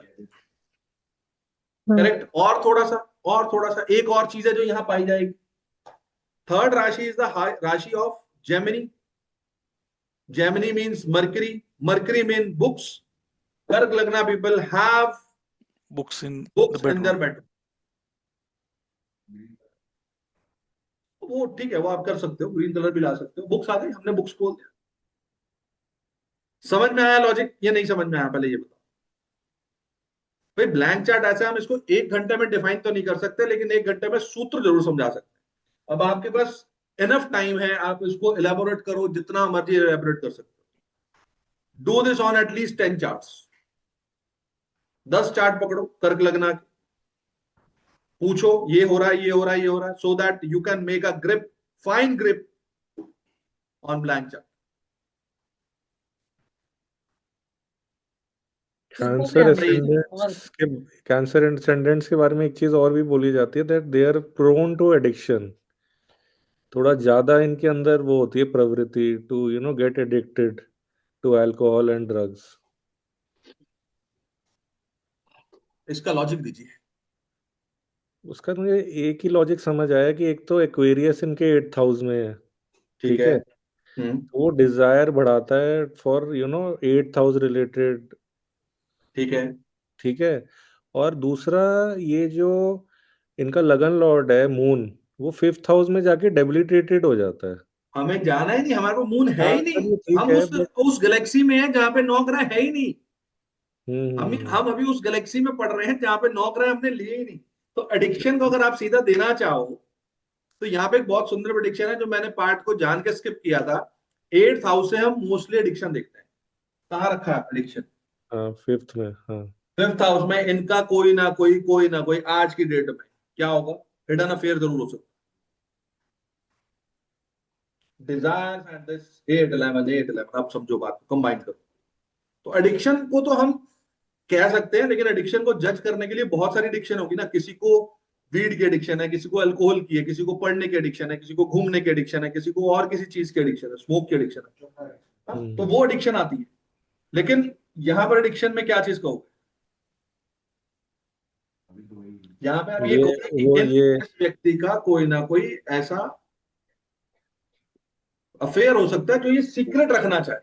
करेक्ट। और थोड़ा सा एक और चीज है जो यहाँ पाई जाएगी। Third rashi is the rashi of Gemini. Gemini means Mercury, Mercury mean books. Kark lagna people have books in the books in bedroom. There bedroom. वो ठीक है, वो आप कर सकते हो, ग्रीन कलर भी ला सकते हो। बुक्स आ गई, हमने बुक्स खोल दिया। समझ में आया लॉजिक? ये नहीं समझ में आया? पहले ये बताओ भाई। ब्लैंक चार्ट ऐसा, हम इसको एक घंटे में डिफाइन तो नहीं कर सकते, लेकिन एक घंटे में सूत्र जरूर समझा सकते हैं। अब आपके पास इनफ टाइम है, आप इसको इलेबोरेट करो, जितना मर्जी इलेबोरेट कर सकते हो। Do this on at least 10 charts. 10 chart पकड़ो कर्क लगना के, पूछो ये हो रहा है, ये हो रहा है, ये हो रहा है, so that you can make a grip, fine grip on blank chart. Cancer ascendants के बारे में एक चीज और भी बोली जाती है, that they are prone to addiction. थोड़ा ज्यादा इनके अंदर वो होती है प्रवृत्ति to get addicted to alcohol and drugs. इसका लॉजिक दीजिए। उसका मुझे एक ही लॉजिक समझ आया कि एक तो एक्वेरियस इनके 8th हाउस में है, ठीक ठीक है। है। वो डिजायर बढ़ाता है फॉर 8th हाउस रिलेटेड, ठीक है। ठीक है। और दूसरा, ये जो इनका लगन लॉर्ड है मून, वो 5th हाउस में जाके डेबिलिटेटेड हो जाता है। हमें जाना ही नहीं, हमारे को मून है हाँ ही सर, नहीं। ये ठीक हम है, बट उस गैलेक्सी में हैं जहां पे 9 ग्रह है ही नहीं। हम्म। हम अभी उस गैलेक्सी में पढ़ रहे हैं जहां पे 9 ग्रह हमने लिए ही नहीं। तो एडिक्शन को अगर आप सीधा देना चाहो, तो यहाँ पे एक बहुत सुंदर प्रेडिक्शन है जो मैंने पार्ट को जान के स्किप किया था। 8th हाउस से हम मोस्टली एडिक्शन देखते हैं। कहाँ रखा है एडिक्शन? हाँ 5th में, हाँ। 5th हाउस में इनका कोई ना कोई आज की डेट में क्या होगा? हिडन अफेयर जरूर हो सकता है। डिजायर्स एंड दिस 8 11 आप समझो बात को, कंबाइन करो। तो एडिक्शन को तो हम कह सकते हैं, लेकिन एडिक्शन को जज करने के लिए बहुत सारी एडिक्शन होगी ना। किसी को वीड की एडिक्शन है, किसी को अल्कोहल की है, किसी को पढ़ने की एडिक्शन है, किसी को घूमने की एडिक्शन है, किसी को और किसी चीज की एडिक्शन है, स्मोक की एडिक्शन है। हाँ, तो वो एडिक्शन आती है। लेकिन यहां पर एडिक्शन में क्या चीज कहोगे? यहाँ पे आप ये ये कहोगे वो कि ये इस व्यक्ति का कोई ना कोई ऐसा अफेयर हो सकता है जो ये सीक्रेट रखना चाहे।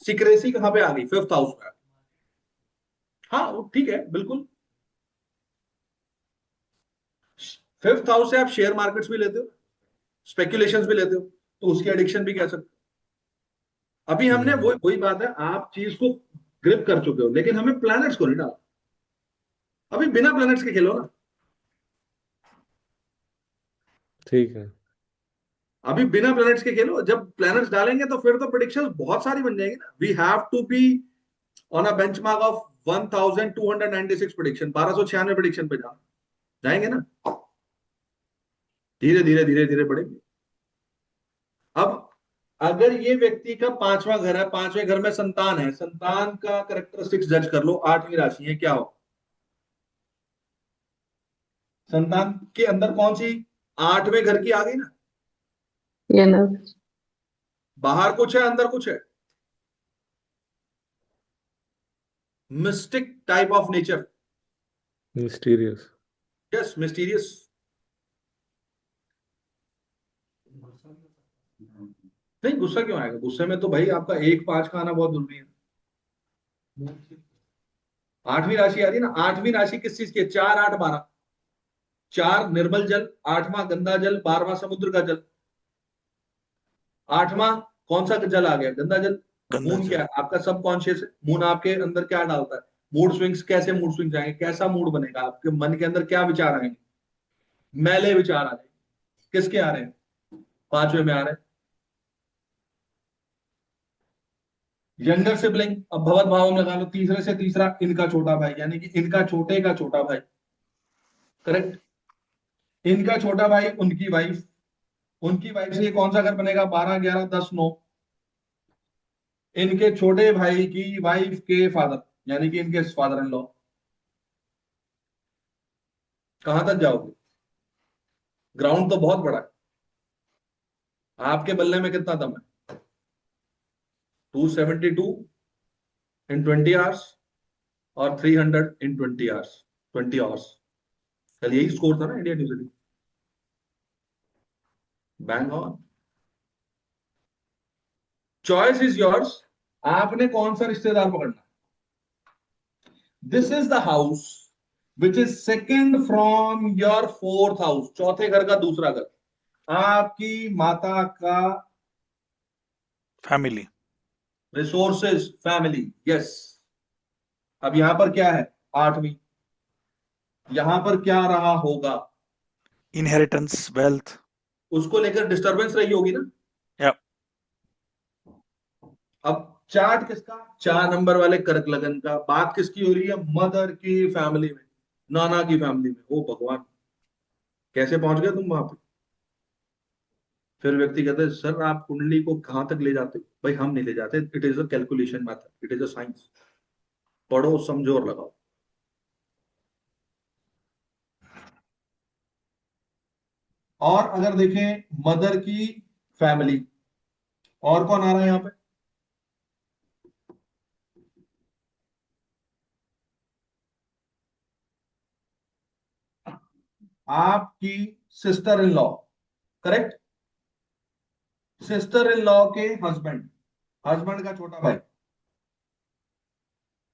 सीक्रेसी कहां पे आ गई? 5th हाउस में। हाँ, वो ठीक है, बिल्कुल। 5th हाउस से आप शेयर मार्केट्स भी लेते हो, स्पेकुलेशंस भी लेते हो, तो उसकी एडिक्शन भी कह सकते हो। अभी हमने वही बात है, आप चीज को ग्रिप कर चुके हो, लेकिन हमें प्लैनेट्स को नहीं डाला। अभी बिना प्लैनेट्स के खेलो ना। ठीक है। अभी बिना प्लैनेट्स के खेलो, जब प्लैनेट्स डालेंगे तो फिर तो प्रेडिक्शंस बहुत सारी बन जाएगी ना। We have to be on a benchmark of 1296 prediction, 1296 prediction पे जाएंगे ना। धीरे धीरे धीरे धीरे बढ़ेंगे। अब अगर ये व्यक्ति का 5वां घर है, 5वें घर में संतान है, संतान का करेक्टरिस्टिक्स जज कर लो। 8वीं राशि है, क्या हो? संतान के अंदर कौन सी 8वें घर की आ गई ना। ये ना, बाहर कुछ है, अंदर कुछ है। Mistake type of nature. Mysterious. Yes, mysterious. नहीं, गुस्सा क्यों आएगा? गुस्से में तो भाई आपका 1 5 का आना बहुत जरूरी है। 8वीं राशि आ रही है ना। 8वीं राशि किस चीज की है? 4 8 12। 4 निर्मल जल, 8वां गंदा जल, 12वां समुद्र का जल। 8वां कौन सा जल आ गया? गंदा जल। गंदा मून जल। क्या है? आपका सबकॉन्शियस है। मून आपके अंदर क्या डालता है? Mood swings. कैसे मूड स्विंग्स आएंगे? कैसा मूड बनेगा? आपके मन के अंदर क्या विचार आएंगे? मैले विचार आ रहे हैं। किसके आ रहे हैं? 5वें में आ रहे हैं। यंगर सिबलिंग, अब भवत भाव में लगा लो, तीसरे से तीसरा, इनका छोटा भाई, यानी कि इनका छोटे का छोटा भाई। करेक्ट। इनका छोटा भाई, उनकी वाइफ, उनकी वाइफ से ये कौन सा घर बनेगा? 12, 11, 10, 9। इनके छोटे भाई की वाइफ के फादर, यानी कि इनके फादर इन लॉ। कहां तक जाओगे? ग्राउंड तो बहुत बड़ा है। आपके बल्ले में कितना दम है? 272 इन 20 आवर्स और 300 इन 20 आवर्स। 20 आवर्स। कल यही स्कोर था ना India New Zealand. Bang on. Choice is yours. आपने कौन सा रिश्तेदार पकड़ना? This is the house which is second from your 4th house. चौथे घर का दूसरा घर, आपकी माता का फैमिली। Resources, family. यस। अब यहां पर क्या है? 8वीं। यहां पर क्या रहा होगा? Inheritance, wealth. उसको लेकर डिस्टरबेंस रही होगी ना। या अब चार्ट किसका? 4 नंबर वाले कर्क लगन का। बात किसकी हो रही है? मदर की फैमिली में, नाना की फैमिली में। ओ भगवान, कैसे पहुंच गए तुम वहां पे? फिर व्यक्ति कहते हैं, सर आप कुंडली को कहां तक ले जाते हो? भाई हम नहीं ले जाते। It is a calculation method, it is a science. पढ़ो, समझो और लगाओ। और अगर देखें मदर की फैमिली, और कौन आ रहा है यहां पे? आपकी sister in law. Correct. Sister in law के हस्बैंड, हस्बैंड का छोटा भाई,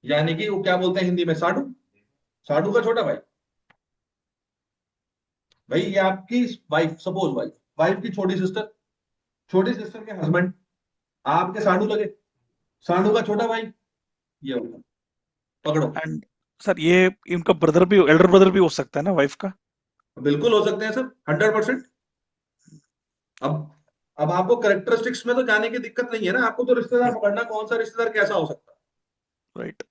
यानी कि वो क्या बोलते हैं हिंदी में? साडू। साडू का छोटा भाई। भाई ये आपकी वाइफ, सपोज वाइफ, वाइफ की छोटी सिस्टर, छोटी सिस्टर के हस्बैंड आपके साडू लगे। साडू का छोटा भाई ये होगा। पकड़ो। एंड सर ये इनका ब्रदर भी, एल्डर ब्रदर भी हो सकता है ना वाइफ का? बिल्कुल हो सकते हैं सर, 100%। अब आपको करेक्टरिस्टिक्स में तो जाने की दिक्कत नहीं है ना। आपको तो रिश्तेदार पकड़ना, कौन सा रिश्तेदार कैसा हो सकता है। राइट।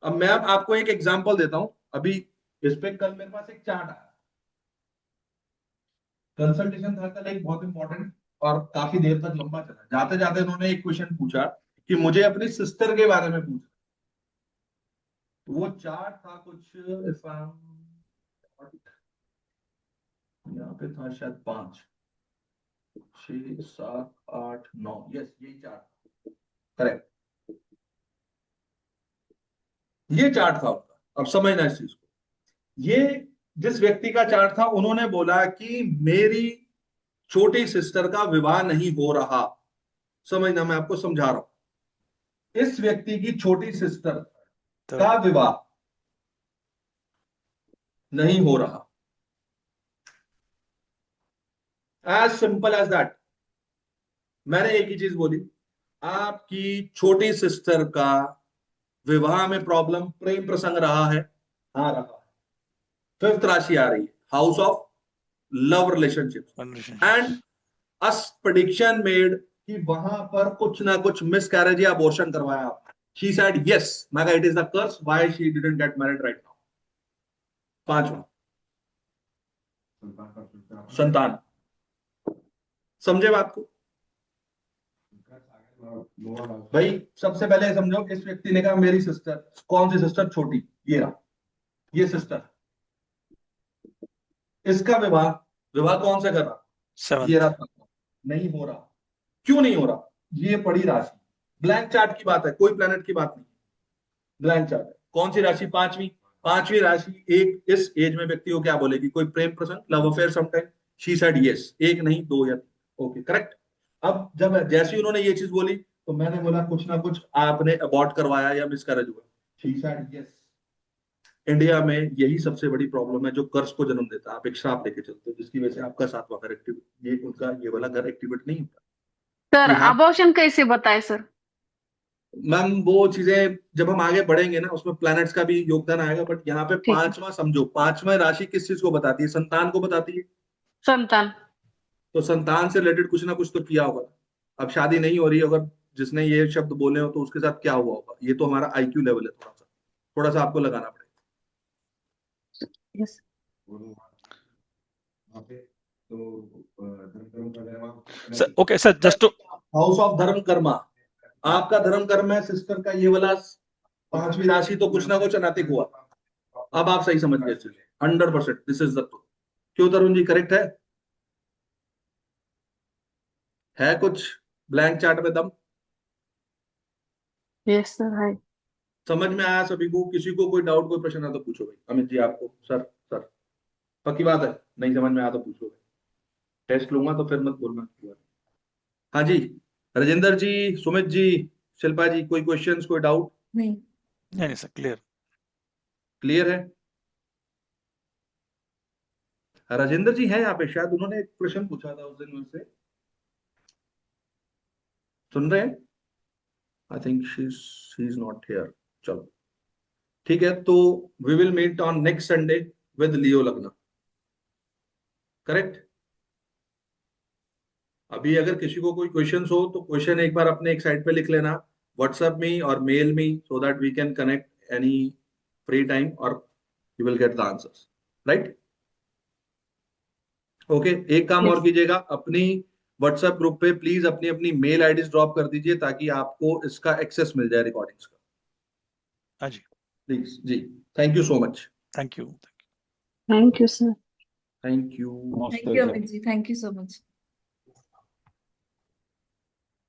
अब मैं आपको एक एग्जांपल देता हूं। अभी इस पे कल मेरे पास एक चार्ट आया, कंसल्टेशन था कल एक बहुत इंपॉर्टेंट, और काफी देर तक लंबा चला। जाते जाते उन्होंने एक क्वेश्चन पूछा कि मुझे अपनी सिस्टर के बारे में पूछा। वो चार्ट था कुछ, यहाँ पे था शायद 5, 6, 7, 8, 9। यस, यही चार्ट। करेक्ट। ये चार्ट था उनका। अब समझना इस चीज को। ये जिस व्यक्ति का चार्ट था, उन्होंने बोला कि मेरी छोटी सिस्टर का विवाह नहीं हो रहा। समझना, मैं आपको समझा रहा हूं। इस व्यक्ति की छोटी सिस्टर तो का विवाह नहीं हो रहा। As simple as that. मैंने एक ही चीज बोली, आपकी छोटी सिस्टर का विवाह में प्रॉब्लम, प्रेम प्रसंग रहा है? हाँ रहा है। 5th राशि आ रही है, house of love relationship. And us prediction made कि वहां पर कुछ ना कुछ मिस कैरेज या अबॉर्शन करवाया आप। शी सेड यस, मैं it is the curse why she didn't get married right now. 5वां, संतान। समझे बात को? भाई सबसे पहले समझो, इस व्यक्ति ने कहा मेरी सिस्टर, कौन सी सिस्टर? छोटी, ये रहा, ये सिस्टर। इसका विवाह, विवाह कौन से कर रहा? ये 7th। रहा। नहीं हो रहा। क्यों नहीं हो रहा? ये पड़ी राशि। ब्लैंक चार्ट की बात है, कोई प्लेनेट की बात नहीं। ब्लैंक चार्ट है। कौन सी राशि? 5वीं। 5वीं राशि एक इस एज में व्यक्ति को क्या बोलेगी? कोई प्रेम प्रसंग, love affair sometime. She said yes, एक नहीं, 2 या 3। Okay, correct. अब जब जैसे ही उन्होंने ये चीज बोली, तो मैंने बोला कुछ ना कुछ आपने अबॉर्ट करवाया या मिसकैरेज हुआ। She said yes. इंडिया में यही सबसे बड़ी प्रॉब्लम है जो कर्ज को जन्म देता है। आप एक श्राप लेके चलते हो जिसकी वजह से आपका सातवां घर एक्टिव, ये उनका ये वाला घर एक्टिवेट नहीं होता। सर कि हाँ अबॉर्शन कैसे बताए सर? मैम, वो चीजें जब हम आगे बढ़ेंगे ना उसमें प्लैनेट्स का भी योगदान आएगा, बट यहाँ पे ठीक है। पांचवा समझो, पांचवा राशि किस चीज को बताती है? संतान को बताती है। संतान। तो संतान से रिलेटेड कुछ ना कुछ तो किया होगा। अब शादी नहीं हो रही, अगर जिसने ये शब्द बोले हो तो उसके साथ क्या हुआ होगा? ये तो हमारा आईक्यू लेवल है, थोड़ा सा आपको लगाना पड़ेगा। यस। और वहाँ पे तो धर्म कर्म का व्यवहार sir okay sir, just to house of dharma karma, आपका धर्म कर्म है, सिस्टर का ये वाला पांचवी राशि, तो कुछ ना कुछ अनैतिक हुआ। अब आप सही समझ गए, 100% दिस इज द ट्रूथ। क्यों तरुण जी, करेक्ट है कुछ ब्लैंक चार्ट में दम? यस सर है। समझ में आया सभी को? किसी को कोई डाउट, कोई प्रश्न है तो पूछो भाई। अमित जी आपको, सर पक्की बात है, नहीं समझ में आया तो पूछो भाई, टेस्ट लूंगा तो फिर मत बोलना। हाँ जी, राजेंद्र जी, सुमित जी, शिल्पा जी, कोई क्वेश्चंस, कोई डाउट? नहीं। नहीं सर, क्लियर। क्लियर है? राजेंद्र जी है यहाँ पे, शायद उन्होंने एक प्रश्न पूछा था उस दिन मुझसे, सुन रहे हैं? I think she is not here. चलो ठीक है, तो we will meet on next Sunday with Leo lagna, correct? अभी अगर किसी को कोई क्वेश्चंस हो तो क्वेश्चन एक बार अपने एक साइड पे लिख लेना, व्हाट्सएप में और मेल में, so that we can connect any free time और you will get the answers, right? Okay, एक काम और यस। कीजिएगा, अपनी व्हाट्सएप ग्रुप पे प्लीज अपनी अपनी मेल आईडीज ड्रॉप कर दीजिए ताकि आपको इसका एक्सेस मिल जाए, रिकॉर्डिंग्स का। हाँ जी, प्लीज जी, thank you so much. Thank you. Thank you sir. Thank you. Thank you, Amit ji. Thank you so much.